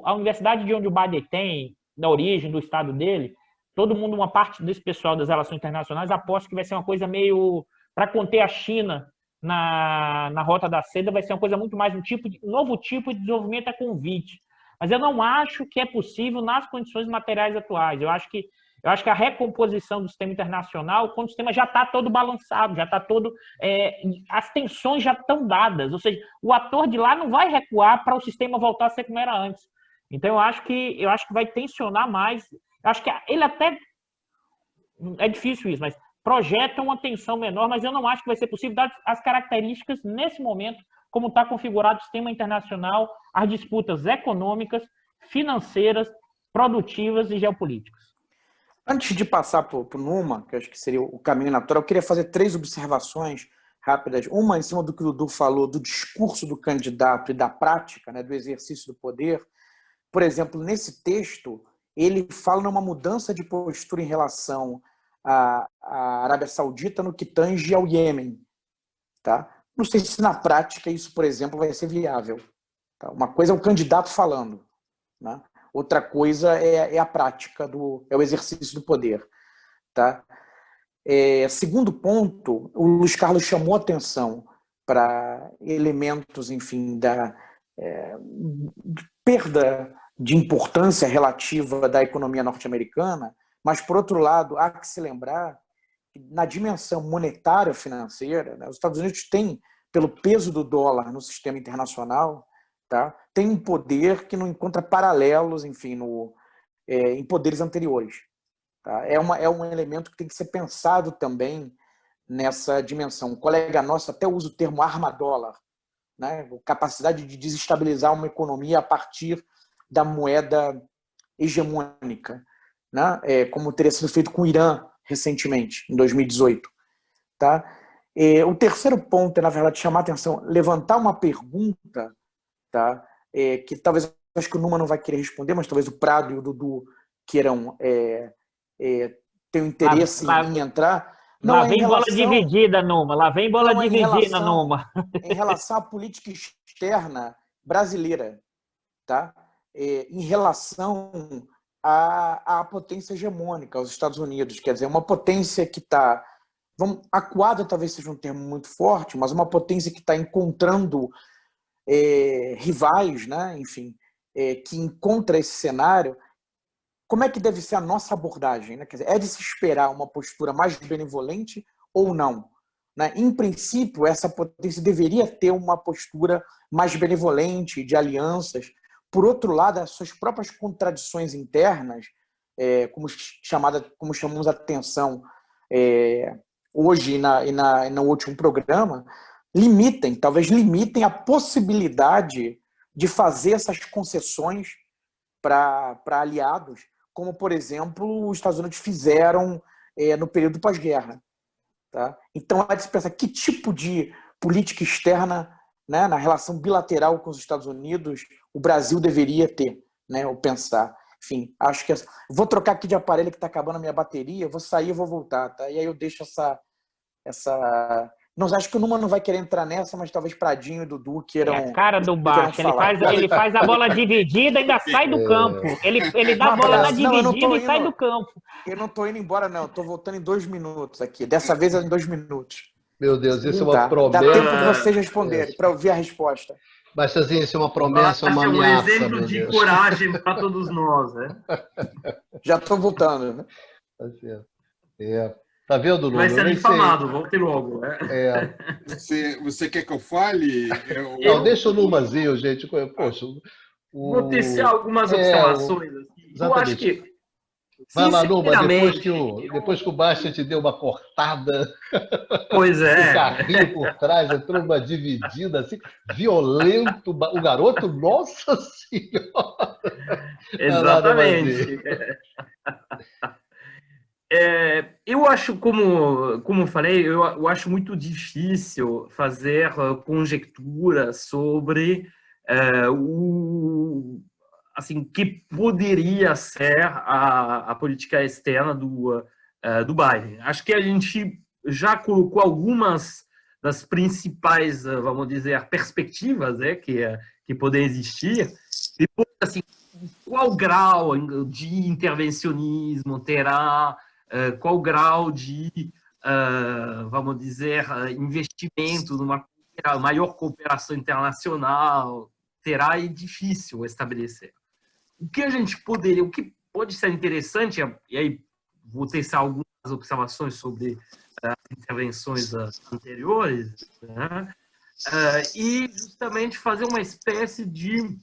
a universidade de onde o Biden tem, da origem do estado dele, todo mundo, uma parte desse pessoal das relações internacionais, aposta que vai ser uma coisa meio para conter a China na Rota da Seda, vai ser uma coisa muito mais um novo tipo de desenvolvimento a convite. Mas eu não acho que é possível nas condições materiais atuais. Eu acho que a recomposição do sistema internacional, quando o sistema já está todo balançado, já está todo... as tensões já estão dadas. Ou seja, o ator de lá não vai recuar para o sistema voltar a ser como era antes. Então, eu acho que vai tensionar mais. Eu acho que ele até... É difícil isso, mas projeta uma tensão menor, mas eu não acho que vai ser possível, dadas as características, nesse momento, como está configurado o sistema internacional, as disputas econômicas, financeiras, produtivas e geopolíticas. Antes de passar para o Numan, que eu acho que seria o caminho natural, eu queria fazer 3 observações rápidas. Uma em cima do que o Dudu falou, do discurso do candidato e da prática, né, do exercício do poder. Por exemplo, nesse texto, ele fala numa mudança de postura em relação à Arábia Saudita no que tange ao Iêmen. Tá? Não sei se na prática isso, por exemplo, vai ser viável. Tá? Uma coisa é o candidato falando, né? Outra coisa é a prática, é o exercício do poder. Tá? Segundo ponto, o Luiz Carlos chamou atenção para elementos, enfim, da perda de importância relativa da economia norte-americana, mas, por outro lado, há que se lembrar que, na dimensão monetária financeira, né, os Estados Unidos têm, pelo peso do dólar no sistema internacional, tá, tem um poder que não encontra paralelos, enfim, em poderes anteriores. Tá? É um elemento que tem que ser pensado também nessa dimensão. Um colega nosso até usa o termo arma-dólar, né? Capacidade de desestabilizar uma economia a partir da moeda hegemônica, né? Como teria sido feito com o Irã recentemente, em 2018. Tá? O terceiro ponto é, na verdade, chamar a atenção, levantar uma pergunta, tá? Que talvez, acho que o Numa não vai querer responder, mas talvez o Prado e o Dudu queiram ter um interesse em entrar. Não, lá vem bola dividida, Numa. Lá vem bola dividida, Numa. Em relação à política externa brasileira, tá? Em relação à potência hegemônica, aos Estados Unidos. Quer dizer, uma potência que está... acuada talvez seja um termo muito forte, mas uma potência que está encontrando rivais, né? Enfim, que encontra esse cenário. Como é que deve ser a nossa abordagem? Né? Quer dizer, é de se esperar uma postura mais benevolente ou não? Né? Em princípio, essa potência deveria ter uma postura mais benevolente, de alianças. Por outro lado, as suas próprias contradições internas, como chamamos a atenção hoje e no último programa, talvez limitem a possibilidade de fazer essas concessões para aliados, como, por exemplo, os Estados Unidos fizeram no período pós-guerra. Tá? Então, é de se pensar que tipo de política externa, né, na relação bilateral com os Estados Unidos o Brasil deveria ter, né, ou pensar. Enfim, acho que... Vou trocar aqui de aparelho que está acabando a minha bateria, vou sair e vou voltar. Tá? E aí eu deixo essa... Não, acho que o Numa não vai querer entrar nessa, mas talvez Pradinho e Dudu queiram. É a cara do Baixo. Ele faz a bola dividida e ainda sai do campo. Ele dá a bola na dividida e sai do campo. Eu não estou indo embora, não. Estou voltando em 2 minutos aqui. Dessa vez é em 2 minutos. Meu Deus, isso é uma promessa. Dá tempo de vocês responderem, para ouvir a resposta. Mas, assim, isso é uma promessa, uma ameaça. É um exemplo de coragem para todos nós, né? Já estou voltando, né? Tá certo. Tá vendo, Lula? Vai ser infamado, volte logo. Você quer que eu fale? Não, deixa o Numazinho, gente. Poxa, vou tecer algumas observações. Eu acho que... Vai lá, Numa, depois que o Baixa te deu uma cortada... Pois é. O carrinho por trás, entrou uma dividida, assim, violento. O garoto, nossa senhora! Exatamente. Eu acho, como falei, eu acho muito difícil fazer conjecturas sobre assim, que poderia ser a política externa do Biden. Acho que a gente já colocou algumas das principais, vamos dizer, perspectivas que podem existir. Depois, assim, qual grau de intervencionismo terá, qual grau de, vamos dizer, investimento numa maior cooperação internacional terá, é difícil estabelecer. O que pode ser interessante, e aí vou testar algumas observações sobre as intervenções anteriores, né? E justamente fazer uma espécie de,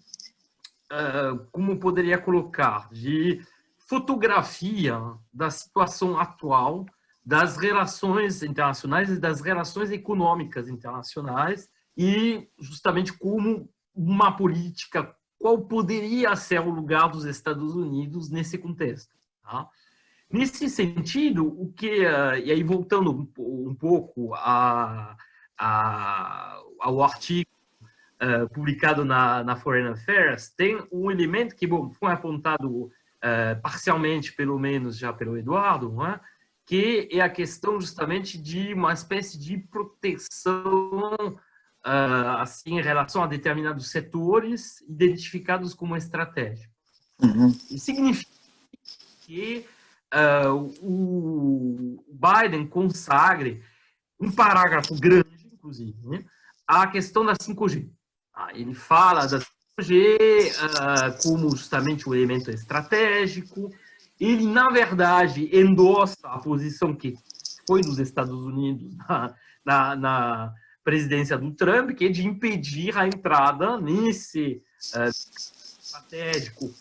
como poderia colocar, de fotografia da situação atual das relações internacionais e das relações econômicas internacionais e justamente como uma política, qual poderia ser o lugar dos Estados Unidos nesse contexto. Tá? Nesse sentido, e aí voltando um pouco ao artigo publicado na Foreign Affairs, tem um elemento que foi apontado parcialmente, pelo menos já pelo Eduardo, não é? Que é a questão justamente de uma espécie de proteção assim, em relação a determinados setores identificados como estratégicos. Isso significa que o Biden consagre um parágrafo grande, inclusive, né, a questão da 5G. Ele fala da 5G como justamente um elemento estratégico. Ele, na verdade, endossa a posição que foi dos Estados Unidos na presidência do Trump, que é de impedir a entrada nesse estratégico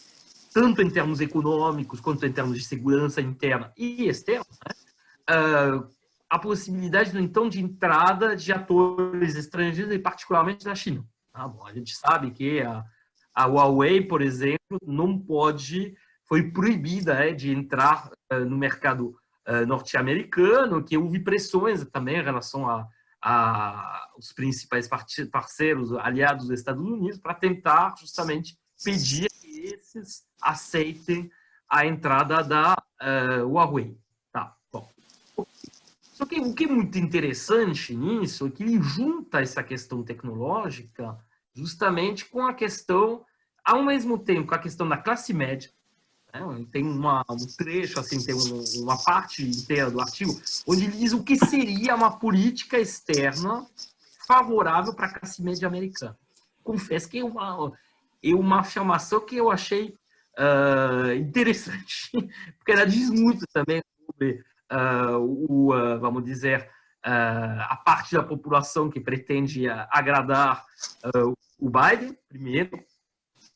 tanto em termos econômicos quanto em termos de segurança interna e externa, né? A possibilidade, então, de entrada de atores estrangeiros, e particularmente da China. Bom, a gente sabe que a Huawei, por exemplo, não pode, foi proibida de entrar no mercado norte-americano, que houve pressões também em relação os principais parceiros aliados dos Estados Unidos para tentar justamente pedir que esses aceitem a entrada da Huawei. Tá, bom. Só que o que é muito interessante nisso é que ele junta essa questão tecnológica justamente com a questão, ao mesmo tempo, com a questão da classe média. Tem um trecho, assim, tem uma parte inteira do artigo onde ele diz o que seria uma política externa favorável para a classe média americana. Confesso que é uma afirmação que eu achei interessante, porque ela diz muito também sobre vamos dizer, a parte da população que pretende agradar o Biden, primeiro,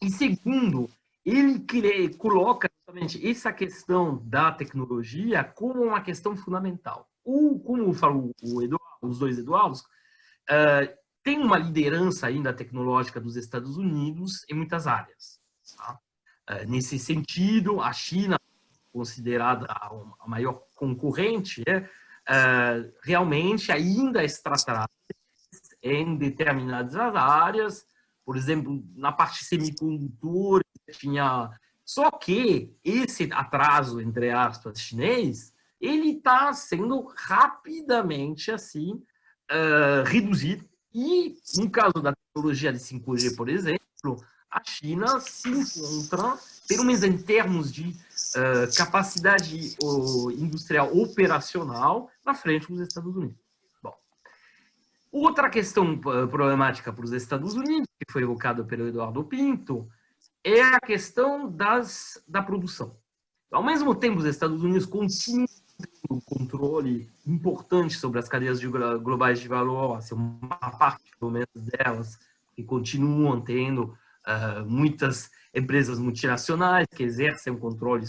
e segundo, ele coloca justamente essa questão da tecnologia como uma questão fundamental. Como falou os dois Eduardos, tem uma liderança ainda tecnológica dos Estados Unidos em muitas áreas. Tá? Nesse sentido, a China, considerada a maior concorrente, realmente ainda está atrás em determinadas áreas, por exemplo, na parte semicondutor, tinha... Só que esse atraso, entre aspas, chinês, ele está sendo rapidamente assim reduzido. E, no caso da tecnologia de 5G, por exemplo, a China se encontra, pelo menos em termos de capacidade industrial operacional, na frente dos Estados Unidos. Bom, outra questão problemática para os Estados Unidos, que foi evocada pelo Eduardo Pinto, é a questão da produção. Ao mesmo tempo, os Estados Unidos continuam tendo um controle importante sobre as cadeias globais de valor, assim, uma parte, pelo menos, delas, que continuam tendo muitas empresas multinacionais que exercem um controle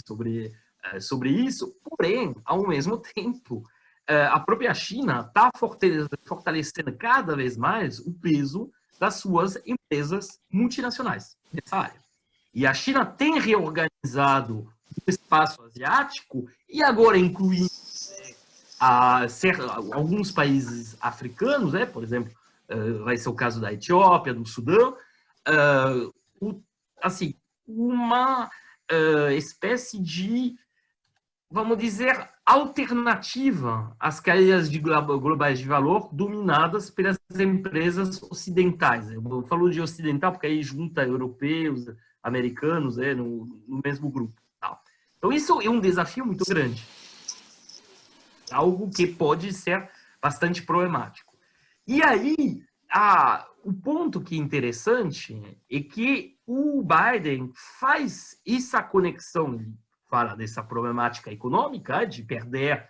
sobre isso, porém, ao mesmo tempo, a própria China está fortalecendo cada vez mais o peso das suas empresas multinacionais nessa área. E a China tem reorganizado o espaço asiático e agora incluindo alguns países africanos, por exemplo, vai ser o caso da Etiópia, do Sudão, assim, uma espécie de, vamos dizer, alternativa às cadeias globais de valor dominadas pelas empresas ocidentais. Eu falo de ocidental porque aí junta europeus, americanos, no mesmo grupo. Então, isso é um desafio muito grande. Algo que pode ser bastante problemático. E aí, o ponto que é interessante é que o Biden faz essa conexão, ele fala dessa problemática econômica, de perder,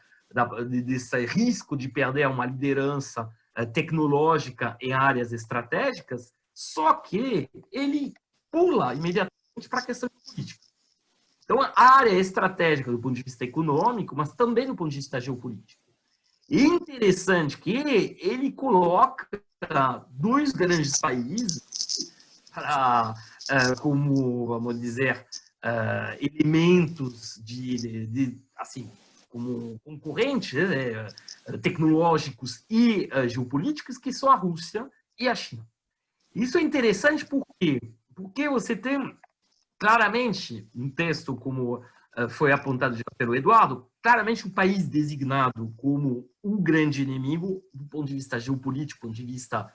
desse risco de perder uma liderança tecnológica em áreas estratégicas, só que ele pula imediatamente para a questão política. Então, a área é estratégica do ponto de vista econômico, mas também do ponto de vista geopolítico. E interessante que ele coloca dois grandes países como, vamos dizer, elementos assim, como concorrentes tecnológicos e geopolíticos, que são a Rússia e a China. Isso é interessante porque você tem claramente, um texto como foi apontado já pelo Eduardo, claramente um país designado como o grande inimigo do ponto de vista geopolítico, do ponto de vista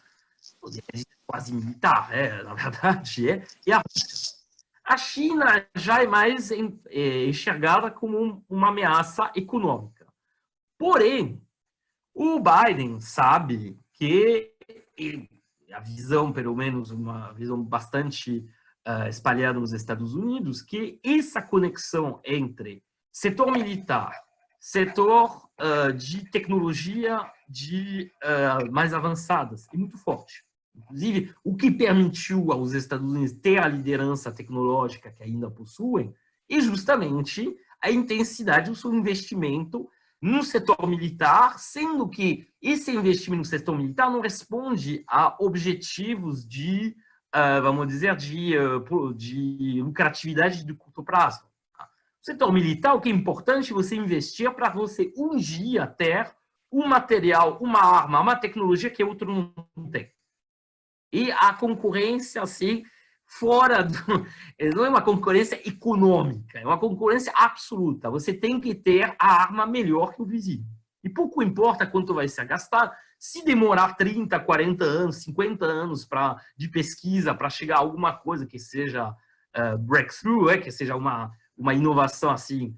quase militar, na verdade, é a Rússia. A China já é mais enxergada como uma ameaça econômica. Porém, o Biden sabe que a visão, pelo menos uma visão bastante espalhada nos Estados Unidos, que essa conexão entre setor militar, setor de tecnologia mais avançadas é muito forte. Inclusive, o que permitiu aos Estados Unidos ter a liderança tecnológica que ainda possuem é justamente a intensidade do seu investimento no setor militar, sendo que esse investimento no setor militar não responde a objetivos de, vamos dizer, de lucratividade de curto prazo. No setor militar, o que é importante é você investir para você um dia ter um material, uma arma, uma tecnologia que outro não tem. E a concorrência, assim, fora do... Não é uma concorrência econômica, é uma concorrência absoluta. Você tem que ter a arma melhor que o vizinho. E pouco importa quanto vai ser gastado, se demorar 30, 40 anos, 50 anos de pesquisa para chegar a alguma coisa que seja breakthrough, que seja uma inovação assim,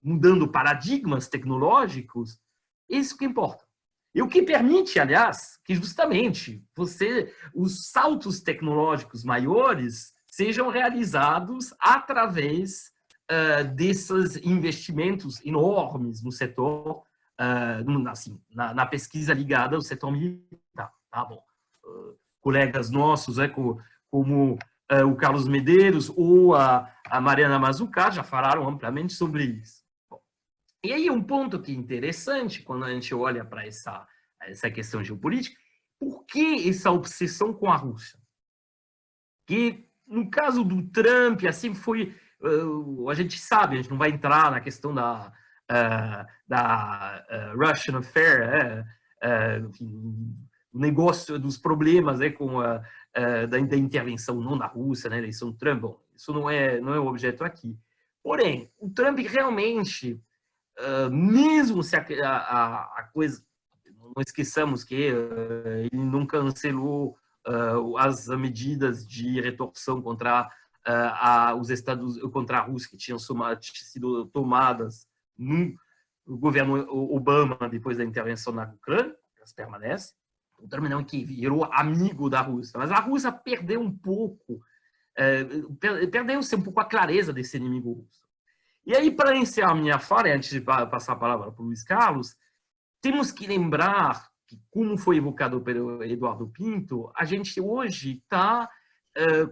mudando paradigmas tecnológicos, isso que importa. E o que permite, aliás, que justamente os saltos tecnológicos maiores sejam realizados através desses investimentos enormes no setor, assim, na pesquisa ligada ao setor militar. Tá bom. Colegas nossos, como o Carlos Medeiros ou a Mariana Mazzucato já falaram amplamente sobre isso. E aí um ponto que é interessante quando a gente olha para essa questão geopolítica, por que essa obsessão com a Rússia? Que no caso do Trump, assim foi, a gente sabe, a gente não vai entrar na questão da Russian Affair, enfim, o negócio dos problemas com da intervenção não da Rússia, na eleição do Trump. Bom, isso não é o objeto aqui. Porém, o Trump realmente, mesmo se a coisa, não esqueçamos que ele não cancelou as medidas de retorção contra os Estados, contra a Rússia que tinham sido tomadas no governo Obama depois da intervenção na Ucrânia, elas permanecem. O Trump não é que virou amigo da Rússia, mas a Rússia perdeu um pouco, perdeu-se um pouco a clareza desse inimigo russo. E aí, para encerrar a minha fala, antes de passar a palavra para o Luiz Carlos, temos que lembrar que, como foi evocado pelo Eduardo Pinto, a gente hoje está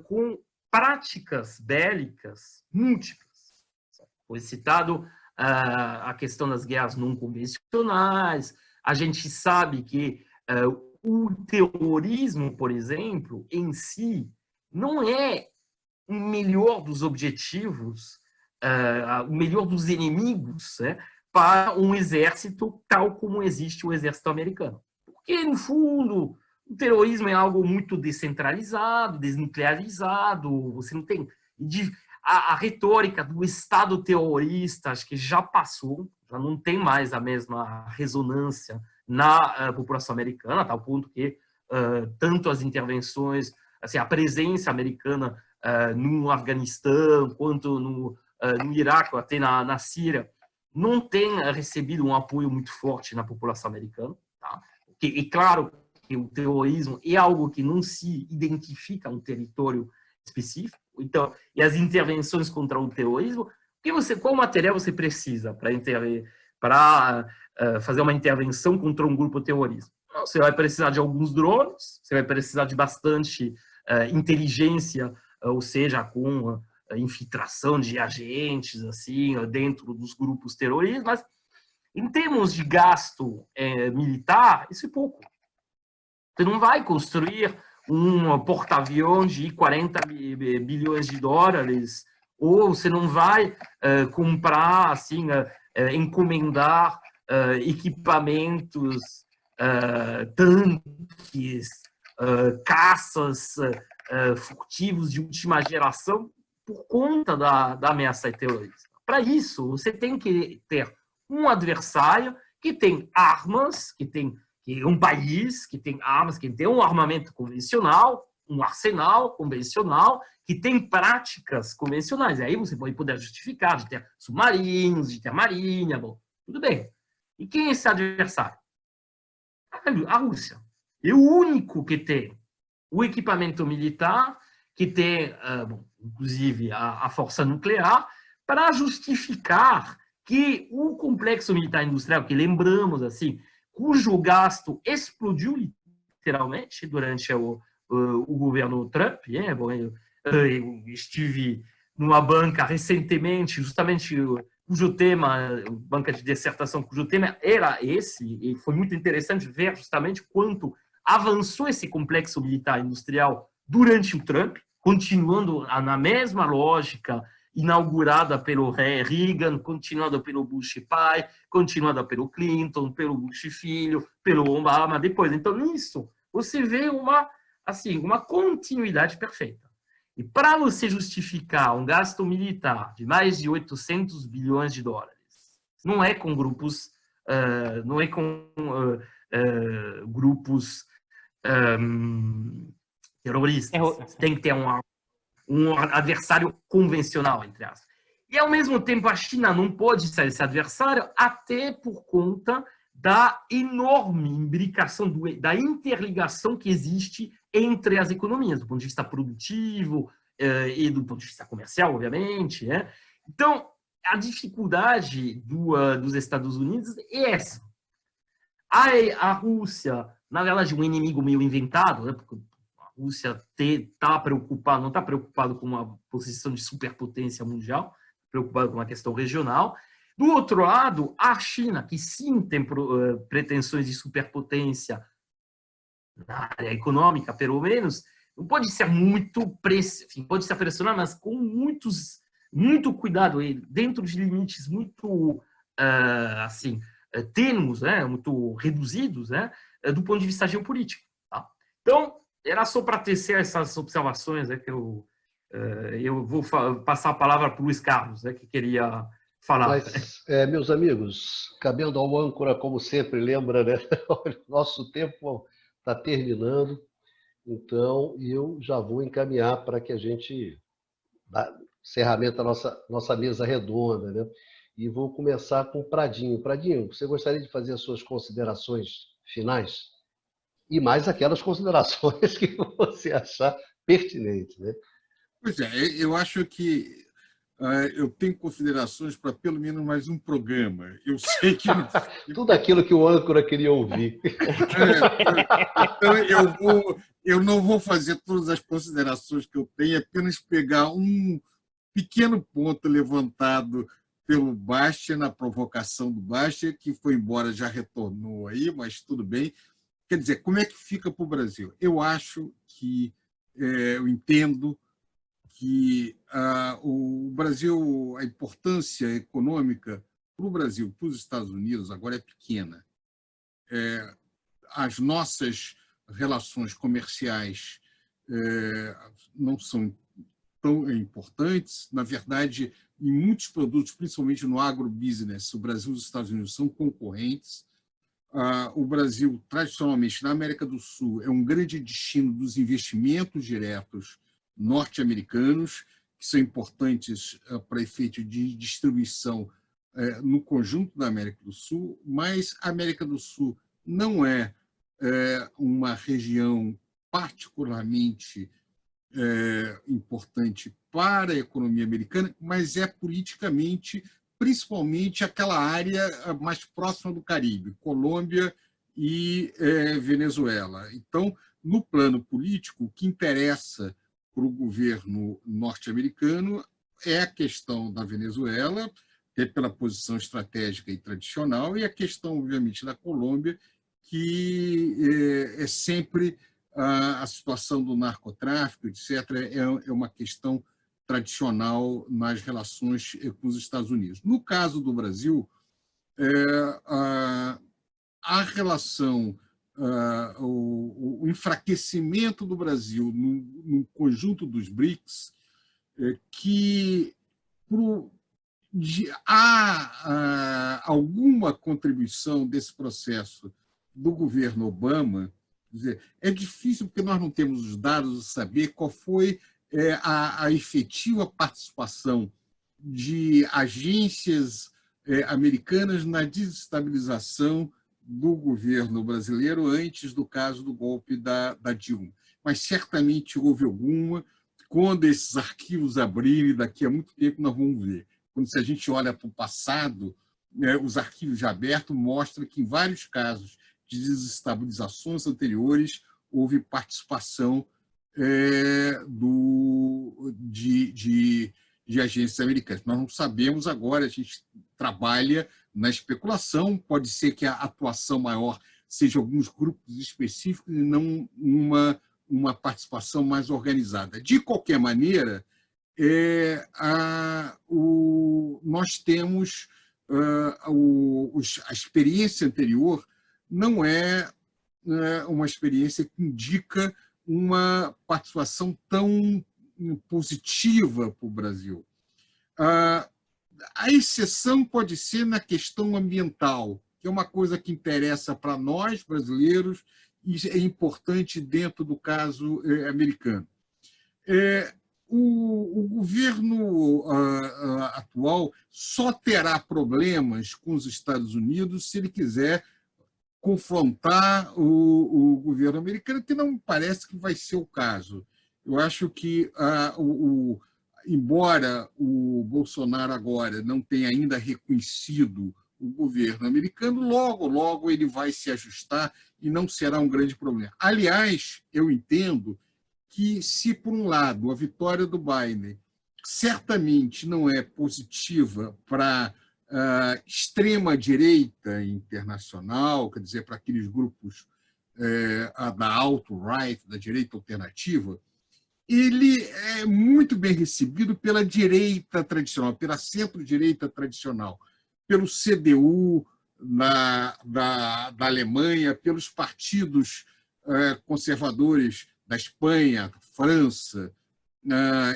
com práticas bélicas múltiplas. Foi citado a questão das guerras não convencionais, a gente sabe que o terrorismo, por exemplo, em si, não é o melhor dos objetivos, o melhor dos inimigos, para um exército tal como existe o exército americano. Porque, no fundo, o terrorismo é algo muito descentralizado, desnuclearizado, você não tem... A retórica do Estado terrorista, acho que já passou, já não tem mais a mesma ressonância na população americana, a tal ponto que tanto as intervenções, assim, a presença americana no Afeganistão, quanto no Iraque, até na Síria, não tem recebido um apoio muito forte na população americana. Tá? É claro que o terrorismo é algo que não se identifica a um território específico. Então, e as intervenções contra o terrorismo, qual material você precisa para fazer uma intervenção contra um grupo terrorista? Você vai precisar de alguns drones, você vai precisar de bastante inteligência, ou seja, com infiltração de agentes assim dentro dos grupos terroristas, mas em termos de gasto militar, isso é pouco. Você não vai construir um porta-aviões de 40 bilhões de dólares, ou você não vai comprar, assim, encomendar equipamentos, tanques, caças furtivos de última geração por conta da ameaça terrorista. Para isso, você tem que ter um adversário que tem armas, que é um país que tem armas, que tem um armamento convencional, um arsenal convencional, que tem práticas convencionais. E aí você pode poder justificar de ter submarinos, de ter marinha, bom, tudo bem. E quem é esse adversário? A Rússia. É o único que tem o equipamento militar, que tem, inclusive, a força nuclear, para justificar que o complexo militar industrial, que lembramos, assim, cujo gasto explodiu literalmente, durante o governo Trump. Bom, eu estive numa banca recentemente, justamente cujo tema, banca de dissertação, cujo tema era esse, e foi muito interessante ver justamente quanto avançou esse complexo militar industrial durante o Trump, continuando na mesma lógica inaugurada pelo Reagan, continuada pelo Bush pai, continuada pelo Clinton, pelo Bush filho, pelo Obama depois. Então, nisso, você vê uma continuidade perfeita. E para você justificar um gasto militar de mais de 800 bilhões de dólares, não é com grupos, terroristas. Tem que ter um adversário convencional, entre aspas. E, ao mesmo tempo, a China não pode ser esse adversário até por conta da enorme imbricação, da interligação que existe entre as economias, do ponto de vista produtivo e do ponto de vista comercial, obviamente. Então, a dificuldade dos Estados Unidos é essa. A Rússia, na verdade, um inimigo meio inventado, porque a Rússia não está preocupada com uma posição de superpotência mundial, preocupada com uma questão regional. Do outro lado, a China, que sim tem pretensões de superpotência na área econômica, pelo menos, não pode ser pode ser pressionada, mas com muito cuidado, dentro de limites muito tênues, muito reduzidos, do ponto de vista geopolítico. Tá? Então, era só para tecer essas observações que eu vou passar a palavra para o Luiz Carlos, que queria falar. Mas, meus amigos, cabendo ao âncora, como sempre, lembra, né? Nosso tempo está terminando, então eu já vou encaminhar para que a gente dê encerramento à nossa mesa redonda, né? E vou começar com o Pradinho. Pradinho, você gostaria de fazer as suas considerações finais? E mais aquelas considerações que você achar pertinentes, né? Pois é, eu acho que eu tenho considerações para pelo menos mais um programa. Eu sei que... Tudo aquilo que o âncora queria ouvir. Então, eu não vou fazer todas as considerações que eu tenho, apenas pegar um pequeno ponto levantado pelo Bastia, na provocação do Bastia, que foi embora, já retornou aí, mas tudo bem. Quer dizer, como é que fica para o Brasil? Eu acho que, eu entendo que o Brasil, a importância econômica para o Brasil, para os Estados Unidos, agora é pequena. As nossas relações comerciais não são tão importantes. Na verdade, em muitos produtos, principalmente no agrobusiness, o Brasil e os Estados Unidos são concorrentes. O Brasil, tradicionalmente, na América do Sul, é um grande destino dos investimentos diretos norte-americanos, que são importantes para efeito de distribuição no conjunto da América do Sul, mas a América do Sul não é uma região particularmente importante para a economia americana, mas é politicamente, principalmente aquela área mais próxima do Caribe, Colômbia e Venezuela. Então, no plano político, o que interessa para o governo norte-americano é a questão da Venezuela, que é pela posição estratégica e tradicional, e a questão, obviamente, da Colômbia, que é sempre a situação do narcotráfico, etc., é uma questão tradicional nas relações com os Estados Unidos. No caso do Brasil, a relação, o enfraquecimento do Brasil no conjunto dos BRICS, que há alguma contribuição desse processo do governo Obama. Quer dizer, é difícil porque nós não temos os dados de saber qual foi a efetiva participação de agências americanas na desestabilização do governo brasileiro antes do caso do golpe da Dilma. Mas certamente houve alguma. Quando esses arquivos abrirem, daqui a muito tempo nós vamos ver. Se a gente olha para o passado, os arquivos já abertos mostram que, em vários casos de desestabilizações anteriores, houve participação de agências americanas. Nós não sabemos agora, a gente trabalha na especulação, pode ser que a atuação maior seja alguns grupos específicos e não uma participação mais organizada. De qualquer maneira, nós temos a experiência anterior não é uma experiência que indica uma participação tão positiva para o Brasil. A exceção pode ser na questão ambiental, que é uma coisa que interessa para nós, brasileiros, e é importante dentro do caso americano. O governo atual só terá problemas com os Estados Unidos se ele quiser confrontar o governo americano, que não me parece que vai ser o caso. Eu acho que, embora o Bolsonaro agora não tenha ainda reconhecido o governo americano, logo ele vai se ajustar e não será um grande problema. Aliás, eu entendo que, se, por um lado, a vitória do Biden certamente não é positiva para a extrema-direita internacional, quer dizer, para aqueles grupos da alt-right, da direita alternativa, ele é muito bem recebido pela direita tradicional, pela centro-direita tradicional, pelo CDU da Alemanha, pelos partidos conservadores da Espanha, da França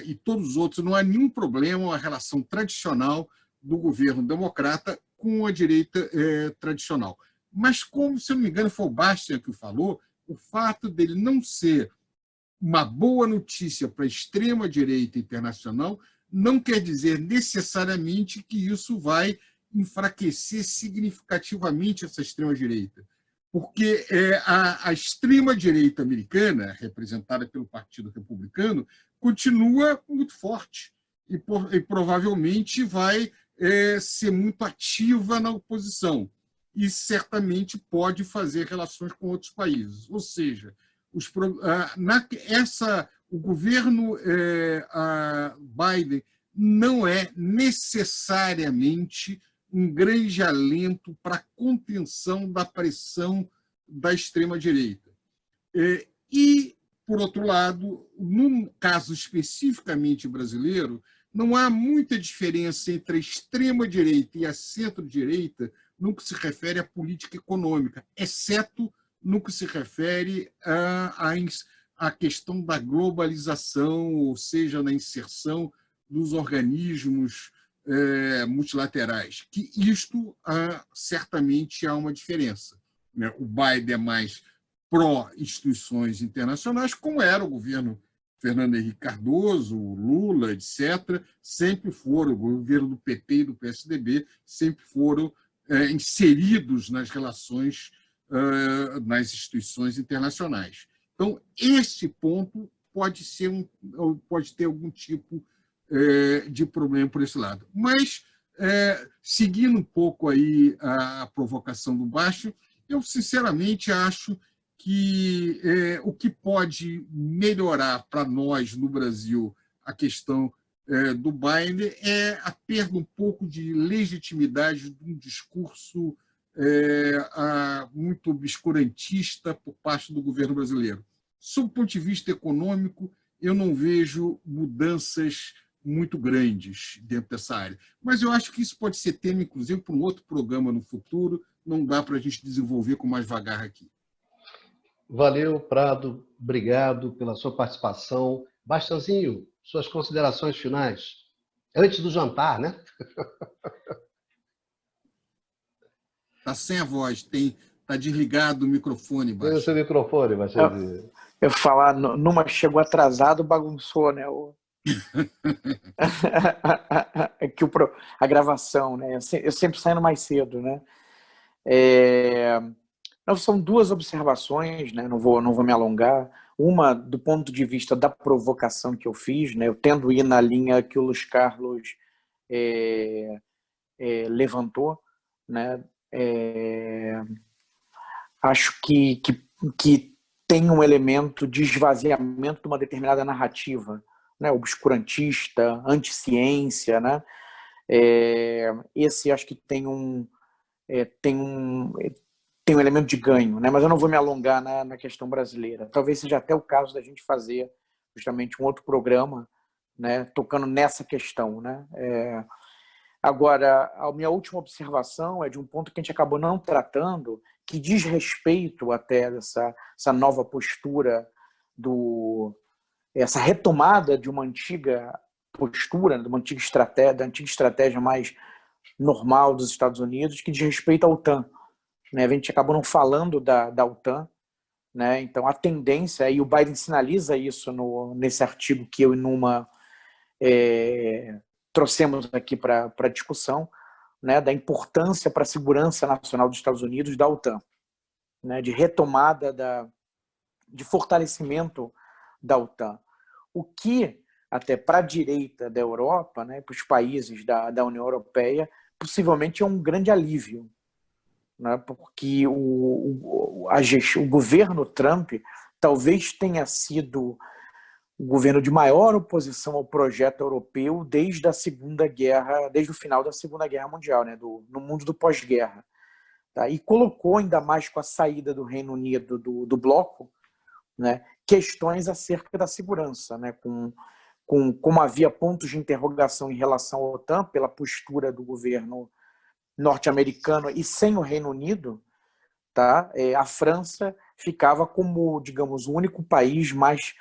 e todos os outros. Não há nenhum problema a relação tradicional do governo democrata com a direita tradicional. Mas, como, se não me engano, foi o Bastian que falou, o fato dele não ser uma boa notícia para a extrema-direita internacional não quer dizer necessariamente que isso vai enfraquecer significativamente essa extrema-direita, porque a extrema-direita americana, representada pelo Partido Republicano, continua muito forte e provavelmente vai ser muito ativa na oposição e certamente pode fazer relações com outros países. Ou seja, o governo Biden não é necessariamente um grande alento para a contenção da pressão da extrema-direita. E, por outro lado, num caso especificamente brasileiro, não há muita diferença entre a extrema-direita e a centro-direita no que se refere à política econômica, exceto no que se refere à questão da globalização, ou seja, na inserção dos organismos multilaterais, que isto certamente há uma diferença. O Biden é mais pró-instituições internacionais, como era o governo Fernando Henrique Cardoso, o Lula, etc., sempre foram, o governo do PT e do PSDB, sempre foram inseridos nas relações, nas instituições internacionais. Então, esse ponto pode ter algum tipo de problema por esse lado. Mas, seguindo um pouco aí a provocação do Baixo, eu, sinceramente, acho que o que pode melhorar para nós, no Brasil, a questão do Biden é a perda um pouco de legitimidade de um discurso muito obscurantista por parte do governo brasileiro. Sob o ponto de vista econômico, eu não vejo mudanças muito grandes dentro dessa área. Mas eu acho que isso pode ser tema, inclusive, para um outro programa no futuro. Não dá para a gente desenvolver com mais vagar aqui. Valeu, Prado. Obrigado pela sua participação. Bastianzinho, suas considerações finais. Antes do jantar, né? Está sem a voz, está desligado o microfone, Tem o seu microfone, Bastianzinho. Eu falar, numa chegou atrasado, bagunçou, né? A gravação, né? Eu sempre saindo mais cedo, né? Não, são duas observações, né? Não vou me alongar. Uma, do ponto de vista da provocação que eu fiz, né? Eu tendo a ir na linha que o Luiz Carlos levantou, né? Acho que tem um elemento de esvaziamento de uma determinada narrativa, né, obscurantista, anti-ciência, né? Esse acho que tem um elemento de ganho, né? Mas eu não vou me alongar na questão brasileira. Talvez seja até o caso da gente fazer justamente um outro programa, né, tocando nessa questão, né? Agora, a minha última observação é de um ponto que a gente acabou não tratando, que diz respeito até essa nova postura, essa retomada de uma antiga postura, de uma antiga estratégia mais normal dos Estados Unidos, que diz respeito à OTAN. Né? A gente acabou não falando da OTAN, né? Então, a tendência, e o Biden sinaliza isso nesse artigo que eu e Numa trouxemos aqui para discussão, né, da importância para a segurança nacional dos Estados Unidos da OTAN, né, de retomada, de fortalecimento da OTAN. O que, até para a direita da Europa, né, para os países da União Europeia, possivelmente é um grande alívio, né, porque o governo Trump talvez tenha sido o governo de maior oposição ao projeto europeu desde a Segunda Guerra, desde o final da Segunda Guerra Mundial, né, no mundo do pós-guerra. Tá? E colocou, ainda mais com a saída do Reino Unido do bloco, né, questões acerca da segurança, né, como havia pontos de interrogação em relação à OTAN pela postura do governo norte-americano e sem o Reino Unido, tá? A França ficava como, digamos, o único país mais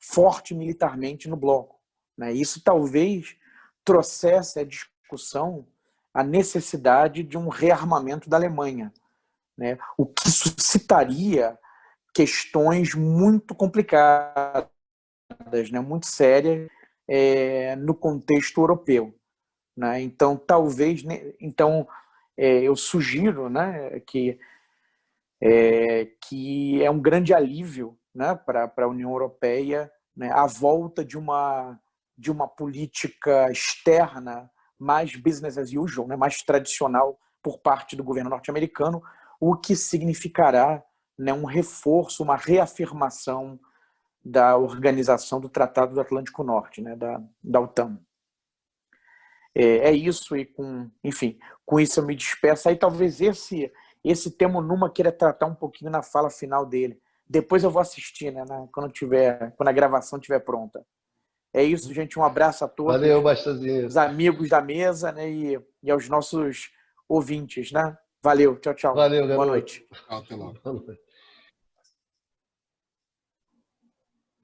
forte militarmente no bloco, né? Isso talvez trouxesse à discussão a necessidade de um rearmamento da Alemanha, né? O que suscitaria questões muito complicadas, né? Muito sérias no contexto europeu, né? Então, talvez, eu sugiro, né, que é um grande alívio, né, para a União Europeia, né, a volta de uma política externa mais business as usual, né, mais tradicional por parte do governo norte-americano, o que significará, né, um reforço, uma reafirmação da organização do Tratado do Atlântico Norte, né, da OTAN. É isso, e com isso eu me despeço. Aí talvez esse tema o Numa queira tratar um pouquinho na fala final dele. Depois eu vou assistir, né, quando a gravação estiver pronta. É isso, gente. Um abraço a todos. Valeu, Bastazinho. Os amigos da mesa, né, e aos nossos ouvintes, né? Valeu, tchau, tchau. Valeu, boa noite. Até logo.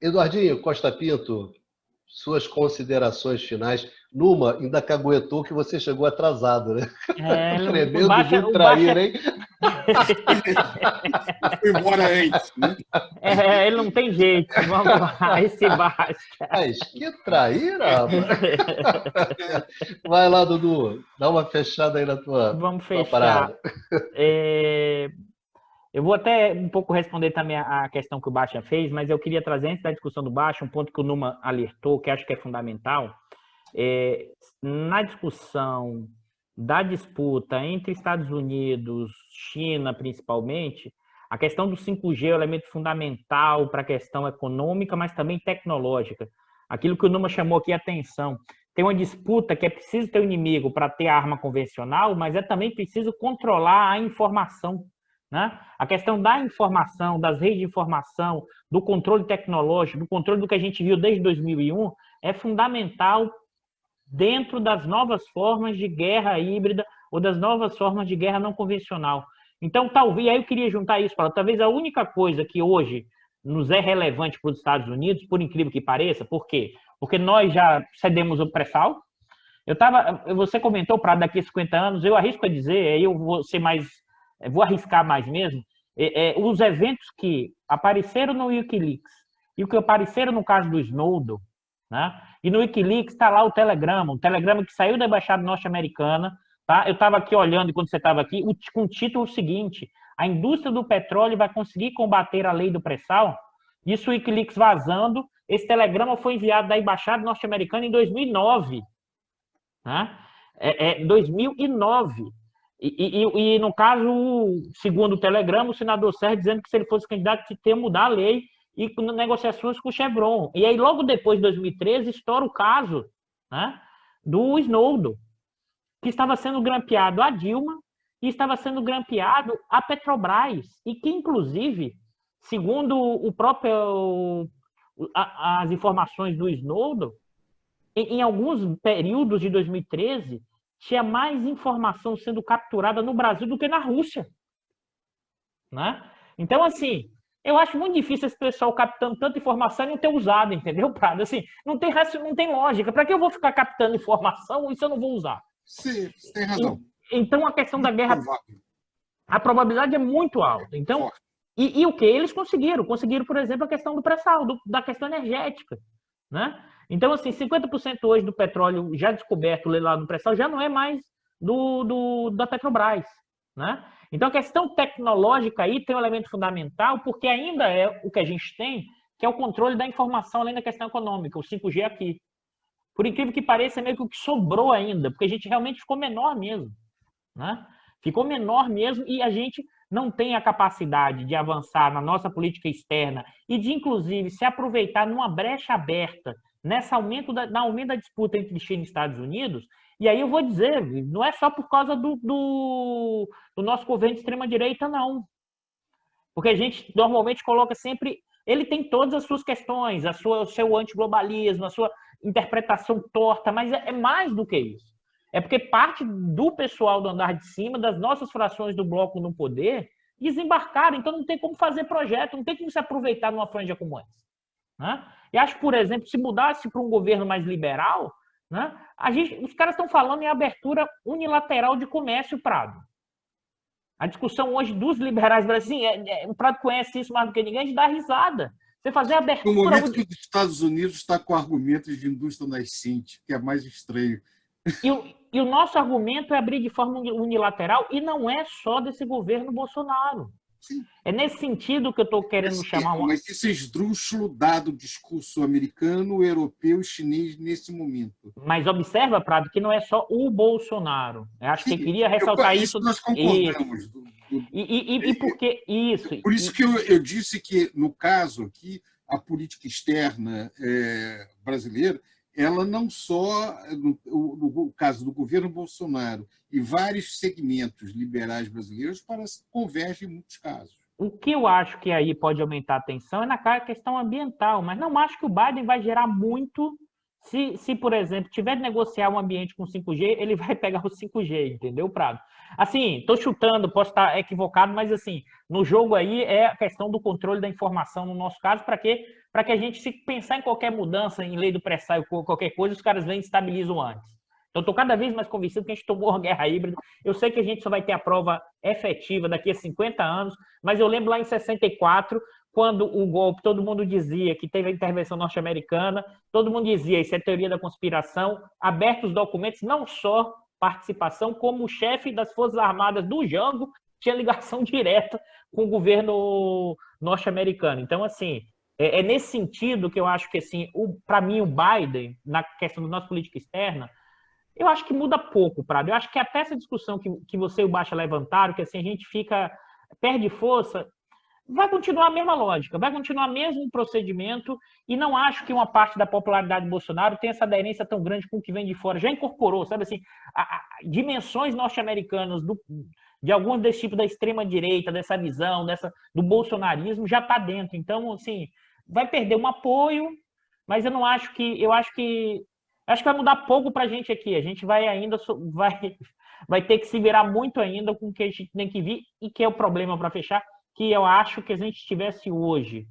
Eduardinho Costa Pinto, suas considerações finais. Numa, ainda caguetou que você chegou atrasado, né? Tremendo de trair, hein? Foi embora antes, né? Ele não tem jeito. Vamos lá, esse Baixa. Mas que traíra, rapaz! Vai lá, Dudu. Dá uma fechada aí na tua Vamos tua fechar. parada. Eu vou até um pouco responder também a questão que o Baixa fez, mas eu queria trazer, antes da discussão do Baixa, um ponto que o Numa alertou, que acho que é fundamental. Na discussão da disputa entre Estados Unidos, China principalmente, a questão do 5G é um elemento fundamental para a questão econômica, mas também tecnológica. Aquilo que o Numa chamou aqui a atenção. Tem uma disputa que é preciso ter o inimigo para ter a arma convencional, mas é também preciso controlar a informação, né? A questão da informação, das redes de informação, do controle tecnológico, do controle do que a gente viu desde 2001, é fundamental dentro das novas formas de guerra híbrida ou das novas formas de guerra não convencional. Então, talvez, aí eu queria juntar isso para talvez a única coisa que hoje nos é relevante para os Estados Unidos, por incrível que pareça, por quê? Porque nós já cedemos o pré-sal. Você comentou para daqui a 50 anos, eu arrisco a dizer, eu vou arriscar mais mesmo, os eventos que apareceram no Wikileaks e o que apareceram no caso do Snowden, né? E no Wikileaks está lá o telegrama que saiu da embaixada norte-americana, tá? Eu estava aqui olhando enquanto você estava aqui, com o título seguinte: a indústria do petróleo vai conseguir combater a lei do pré-sal? Isso o Wikileaks vazando. Esse telegrama foi enviado da embaixada norte-americana em 2009, né? 2009. E, no caso, segundo o Telegrama, o senador Serra dizendo que se ele fosse candidato, tinha que mudar a lei e negociações com o Chevron. E aí, logo depois de 2013, estoura o caso, né, do Snowden, que estava sendo grampeado a Dilma e estava sendo grampeado a Petrobras. E que, inclusive, segundo o próprio, as informações do Snowden, em alguns períodos de 2013, tinha mais informação sendo capturada no Brasil do que na Rússia, né? Então, assim, eu acho muito difícil esse pessoal captando tanta informação e não ter usado, entendeu, Prado? Assim, não tem lógica. Para que eu vou ficar captando informação e se eu não vou usar? Sim, você tem razão. Então, a questão da guerra, a probabilidade é muito alta. Então, e o que? Eles conseguiram, por exemplo, a questão do pré-sal, da questão energética, né? Então, assim, 50% hoje do petróleo já descoberto lá no pré-sal já não é mais da Petrobras, né? Então, a questão tecnológica aí tem um elemento fundamental, porque ainda é o que a gente tem, que é o controle da informação, além da questão econômica, o 5G aqui. Por incrível que pareça, é meio que o que sobrou ainda, porque a gente realmente ficou menor mesmo, né? Ficou menor mesmo e a gente não tem a capacidade de avançar na nossa política externa e de, inclusive, se aproveitar numa brecha aberta nesse aumento da disputa entre China e Estados Unidos. E aí eu vou dizer, não é só por causa do nosso governo de extrema-direita, não. Porque a gente normalmente coloca sempre... Ele tem todas as suas questões, o seu antiglobalismo, a sua interpretação torta, mas é mais do que isso. É porque parte do pessoal do andar de cima, das nossas frações do bloco no poder, desembarcaram. Então não tem como fazer projeto, não tem como se aproveitar numa franja como essa, né? E acho, por exemplo, se mudasse para um governo mais liberal, né, os caras estão falando em abertura unilateral de comércio, Prado. A discussão hoje dos liberais brasileiros, o Prado conhece isso mais do que ninguém, a gente dá risada. Você fazer abertura... No momento que os Estados Unidos está com argumentos de indústria nascente, que é mais estranho. E o nosso argumento é abrir de forma unilateral, e não é só desse governo Bolsonaro. Sim. É nesse sentido que eu estou querendo chamar... Mas esse esdrúxulo dado o discurso americano, europeu e chinês nesse momento. Mas observa, Prado, que não é só o Bolsonaro. Eu acho que eu queria ressaltar isso. Nós concordamos. E por que isso? Por isso que eu disse que, no caso aqui, a política externa brasileira, ela não só, no caso do governo Bolsonaro e vários segmentos liberais brasileiros, convergem em muitos casos. O que eu acho que aí pode aumentar a tensão é na questão ambiental, mas não acho que o Biden vai gerar muito se, por exemplo, tiver de negociar um ambiente com 5G, ele vai pegar o 5G, entendeu, Prado? Assim, estou chutando, posso estar equivocado, mas assim, no jogo aí é a questão do controle da informação, no nosso caso, para quê? Para que a gente, se pensar em qualquer mudança em lei do pré-sal, qualquer coisa, os caras vêm e estabilizam antes. Então, estou cada vez mais convencido que a gente tomou uma guerra híbrida. Eu sei que a gente só vai ter a prova efetiva daqui a 50 anos, mas eu lembro lá em 64, quando o golpe, todo mundo dizia que teve a intervenção norte-americana, todo mundo dizia, isso é teoria da conspiração, abertos os documentos, não só participação, como o chefe das Forças Armadas do Jango tinha ligação direta com o governo norte-americano. Então, assim, é nesse sentido que eu acho que, assim, para mim, o Biden, na questão da nossa política externa, eu acho que muda pouco, Prado. Eu acho que até essa discussão que você e o Baixa levantaram, que assim, a gente perde força, vai continuar a mesma lógica, vai continuar o mesmo procedimento, e não acho que uma parte da popularidade do Bolsonaro tenha essa aderência tão grande com o que vem de fora. Já incorporou, sabe assim, dimensões norte-americanas de alguns desse tipo da extrema-direita, dessa visão, do bolsonarismo, já está dentro. Então, assim, vai perder um apoio, mas eu acho que vai mudar pouco para a gente aqui. A gente vai ainda vai ter que se virar muito ainda com o que a gente tem que vir, e que é o problema, para fechar, que eu acho que a gente tivesse hoje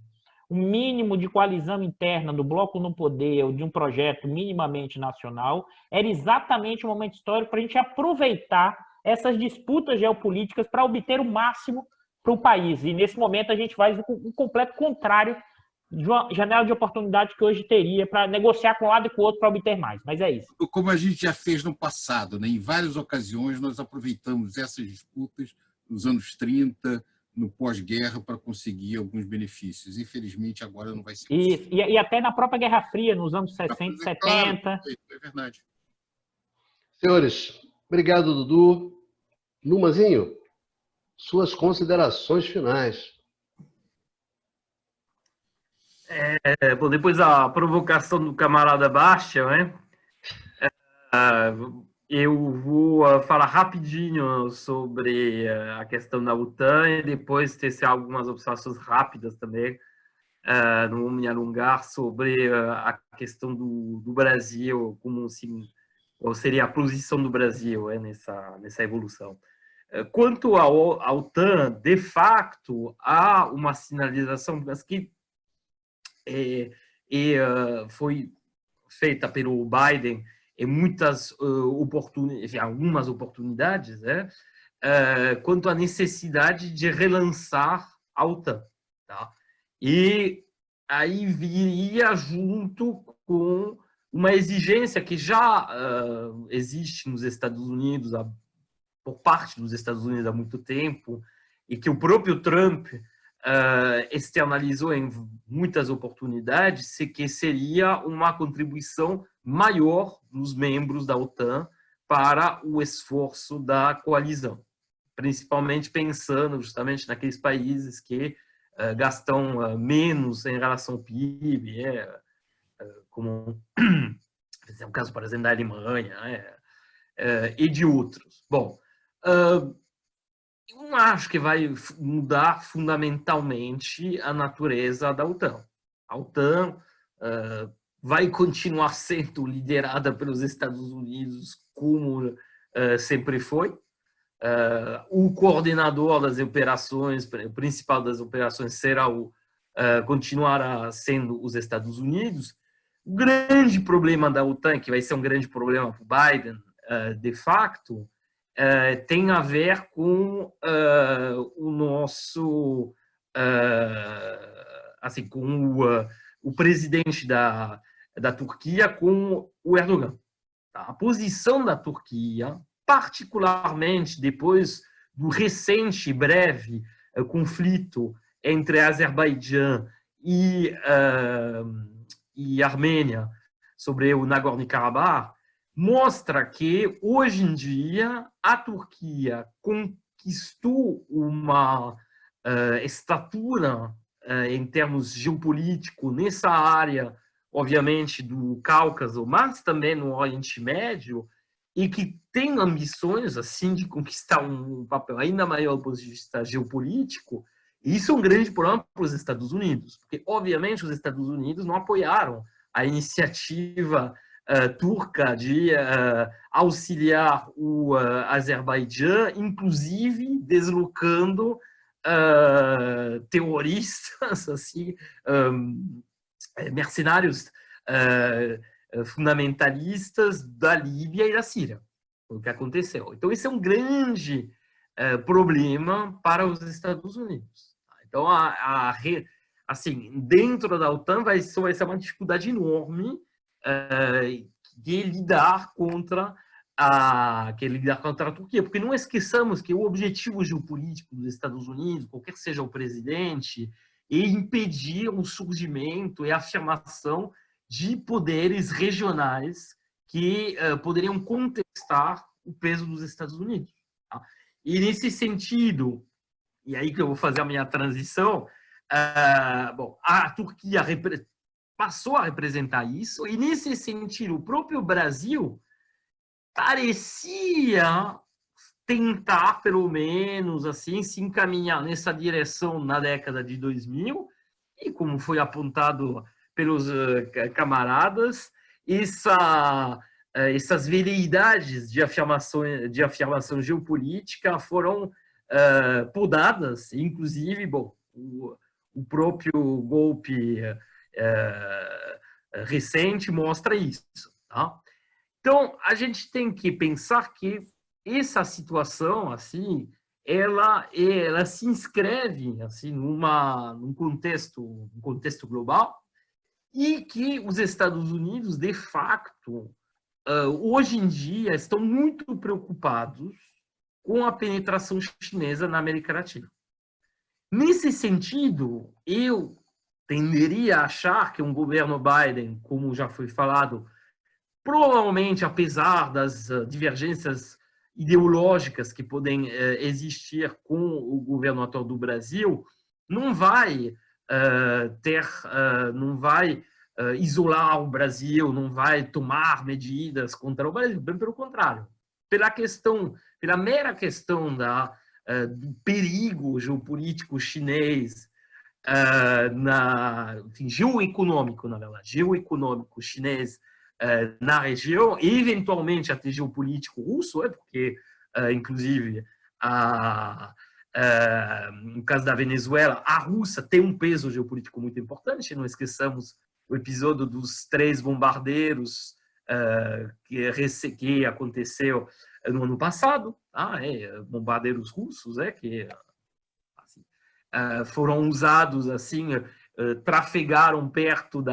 um mínimo de coalizão interna do bloco no poder, ou de um projeto minimamente nacional, era exatamente o momento histórico para a gente aproveitar essas disputas geopolíticas para obter o máximo para o país. E nesse momento a gente faz o completo contrário de uma janela de oportunidade que hoje teria para negociar com um lado e com o outro para obter mais. Mas é isso. Como a gente já fez no passado, né? Em várias ocasiões nós aproveitamos essas disputas nos anos 30, no pós-guerra, para conseguir alguns benefícios. Infelizmente, agora não vai ser possível. E até na própria Guerra Fria, nos anos 60 e 70. Claro, é verdade. Senhores, obrigado, Dudu. Numanzinho, suas considerações finais. Bom, depois da provocação do camarada Baixa, né? Eu vou falar rapidinho sobre a questão da OTAN e depois tecer algumas observações rápidas também. Não vou me alongar sobre a questão do Brasil, como assim, qual seria a posição do Brasil nessa evolução. Quanto à OTAN, de facto, há uma sinalização, mas que foi feita pelo Biden em algumas oportunidades, quanto à necessidade de relançar a OTAN. Tá? E aí viria junto com uma exigência que já existe nos Estados Unidos, por parte dos Estados Unidos há muito tempo, e que o próprio Trump externalizou em muitas oportunidades, que seria uma contribuição maior dos membros da OTAN para o esforço da coalizão, principalmente pensando justamente naqueles países que gastam menos em relação ao PIB, como é o caso, por exemplo, da Alemanha, e de outros. Bom, eu não acho que vai mudar fundamentalmente a natureza da OTAN. A OTAN vai continuar sendo liderada pelos Estados Unidos como sempre foi. O coordenador das operações, o principal das operações continuará sendo os Estados Unidos. O grande problema da OTAN, que vai ser um grande problema para o Biden, de facto, tem a ver com o nosso, assim, com o presidente da Turquia, com o Erdogan. Tá? A posição da Turquia, particularmente depois do recente e breve conflito entre Azerbaijão e Armênia sobre o Nagorno-Karabakh, mostra que, hoje em dia, a Turquia conquistou uma estatura em termos geopolíticos nessa área, obviamente, do Cáucaso, mas também no Oriente Médio, e que tem ambições assim de conquistar um papel ainda maior do ponto de vista geopolítico. E isso é um grande problema para os Estados Unidos, porque, obviamente, os Estados Unidos não apoiaram a iniciativa turca de auxiliar o Azerbaijão, inclusive deslocando terroristas, assim, mercenários fundamentalistas da Líbia e da Síria, o que aconteceu. Então, esse é um grande problema para os Estados Unidos. Então, assim, dentro da OTAN vai ser uma dificuldade enorme de lidar contra a Turquia, porque não esqueçamos que o objetivo geopolítico dos Estados Unidos, qualquer seja o presidente, é impedir o surgimento e a afirmação de poderes regionais que poderiam contestar o peso dos Estados Unidos. Tá? E nesse sentido, e aí que eu vou fazer a minha transição, bom, a Turquia passou a representar isso, e nesse sentido, o próprio Brasil parecia tentar, pelo menos, assim, se encaminhar nessa direção na década de 2000, e como foi apontado pelos camaradas, essas veleidades de afirmação geopolítica foram podadas, inclusive, bom, o próprio golpe recente mostra isso. Tá? Então, a gente tem que pensar que essa situação, assim, ela se inscreve assim num contexto global, e que os Estados Unidos, de fato, hoje em dia estão muito preocupados com a penetração chinesa na América Latina. Nesse sentido, eu tenderia a achar que um governo Biden, como já foi falado, provavelmente, apesar das divergências ideológicas que podem existir com o governo atual do Brasil, não vai isolar o Brasil, não vai tomar medidas contra o Brasil, bem pelo contrário. Pela mera questão do perigo geopolítico chinês, geoeconômico, na verdade, geoeconômico chinês na região, e eventualmente até geopolítico russo, porque, inclusive, no caso da Venezuela, a Rússia tem um peso geopolítico muito importante. Não esqueçamos o episódio dos 3 bombardeiros que aconteceu no ano passado, bombardeiros russos, que assim, foram usados, assim, trafegaram perto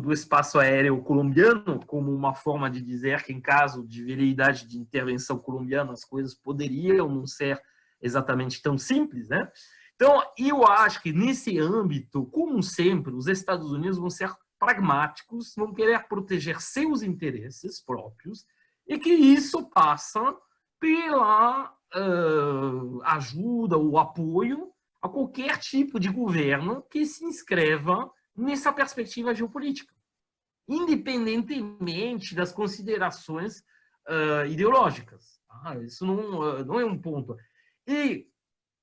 do espaço aéreo colombiano, como uma forma de dizer que, em caso de veleidade de intervenção colombiana, as coisas poderiam não ser exatamente tão simples, né? Então, eu acho que nesse âmbito, como sempre, os Estados Unidos vão ser pragmáticos, vão querer proteger seus interesses próprios, e que isso passa pela ajuda ou apoio a qualquer tipo de governo que se inscreva nessa perspectiva geopolítica, independentemente das considerações ideológicas. Isso não é um ponto. E,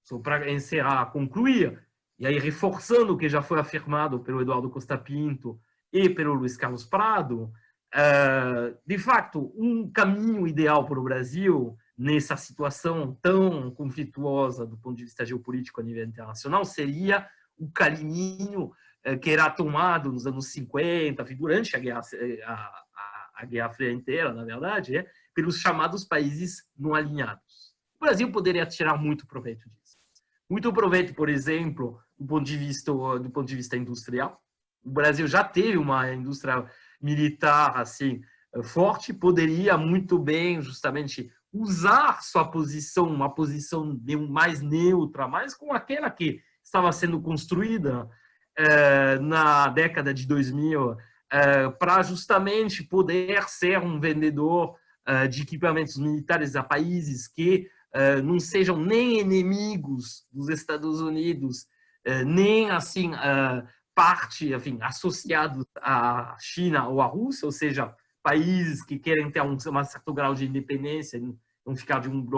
só para encerrar, concluir, e aí reforçando o que já foi afirmado pelo Eduardo Costa Pinto e pelo Luiz Carlos Prado, de fato, um caminho ideal para o Brasil, nessa situação tão conflituosa do ponto de vista geopolítico a nível internacional, seria o caminho que era tomado nos anos 50, durante a Guerra Fria inteira, na verdade, pelos chamados países não alinhados. O Brasil poderia tirar muito proveito disso. Muito proveito, por exemplo, do ponto de vista industrial. O Brasil já teve uma indústria militar assim forte, poderia muito bem justamente usar sua posição, uma posição mais neutra, mais como aquela que estava sendo construída na década de 2000, para justamente poder ser um vendedor de equipamentos militares a países que não sejam nem inimigos dos Estados Unidos, nem assim enfim, associados à China ou à Rússia, ou seja, países que querem ter um certo grau de independência, não ficar de um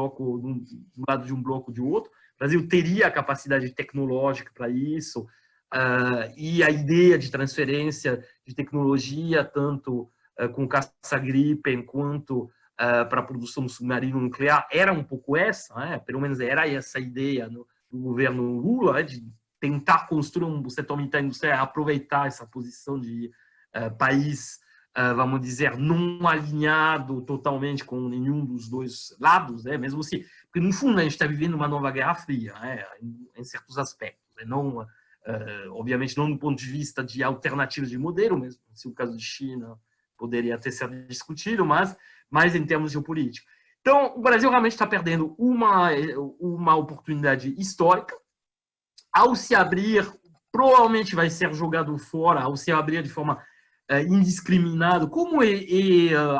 lado de um bloco de outro. O Brasil teria a capacidade tecnológica para isso, e a ideia de transferência de tecnologia, tanto com caça-Gripen quanto para a produção submarino nuclear, era um pouco essa, pelo menos era essa a ideia do governo Lula, de tentar construir um setor militar industrial, aproveitar essa posição de país, vamos dizer, não alinhado totalmente com nenhum dos dois lados, mesmo assim, porque no fundo a gente está vivendo uma nova Guerra Fria, em certos aspectos, não, obviamente não do ponto de vista de alternativas de modelo, mesmo se o caso de China poderia até ser discutido, mas em termos geopolíticos. Então, o Brasil realmente está perdendo uma oportunidade histórica. Ao se abrir, provavelmente vai ser jogado fora, ao se abrir de forma indiscriminada, como é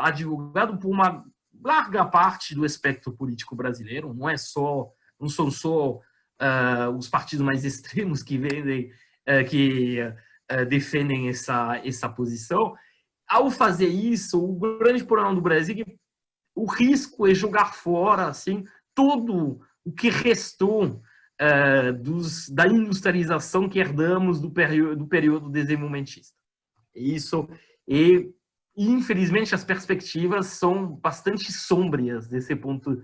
advogado por uma larga parte do espectro político brasileiro. Não são só os partidos mais extremos que defendem essa posição. Ao fazer isso, o grande problema do Brasil é que o risco é jogar fora assim, todo o que restou da industrialização que herdamos do período desenvolvimentista. E, infelizmente, as perspectivas são bastante sombrias desse ponto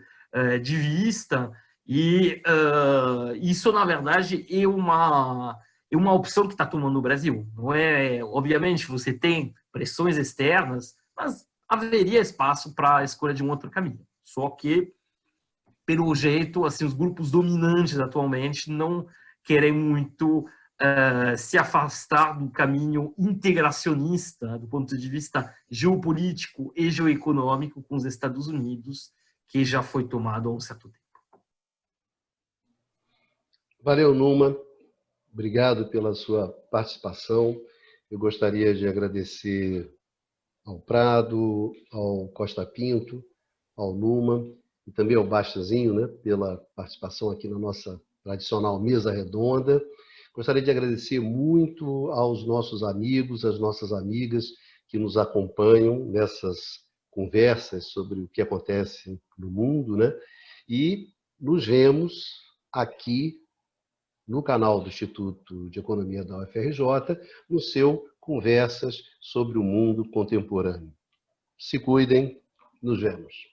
de vista, e isso, na verdade, é uma opção que está tomando o Brasil. Não é, obviamente, você tem pressões externas, mas haveria espaço para a escolha de um outro caminho. Só que, pelo jeito, assim, os grupos dominantes atualmente não querem muito se afastar do caminho integracionista do ponto de vista geopolítico e geoeconômico com os Estados Unidos, que já foi tomado há um certo tempo. Valeu, Numa. Obrigado pela sua participação. Eu gostaria de agradecer ao Prado, ao Costa Pinto, ao Numa e também ao Bastiazinho, né, pela participação aqui na nossa tradicional mesa redonda. Gostaria de agradecer muito aos nossos amigos, às nossas amigas que nos acompanham nessas conversas sobre o que acontece no mundo, né? E nos vemos aqui no canal do Instituto de Economia da UFRJ, no seu Conversas sobre o Mundo Contemporâneo. Se cuidem, nos vemos.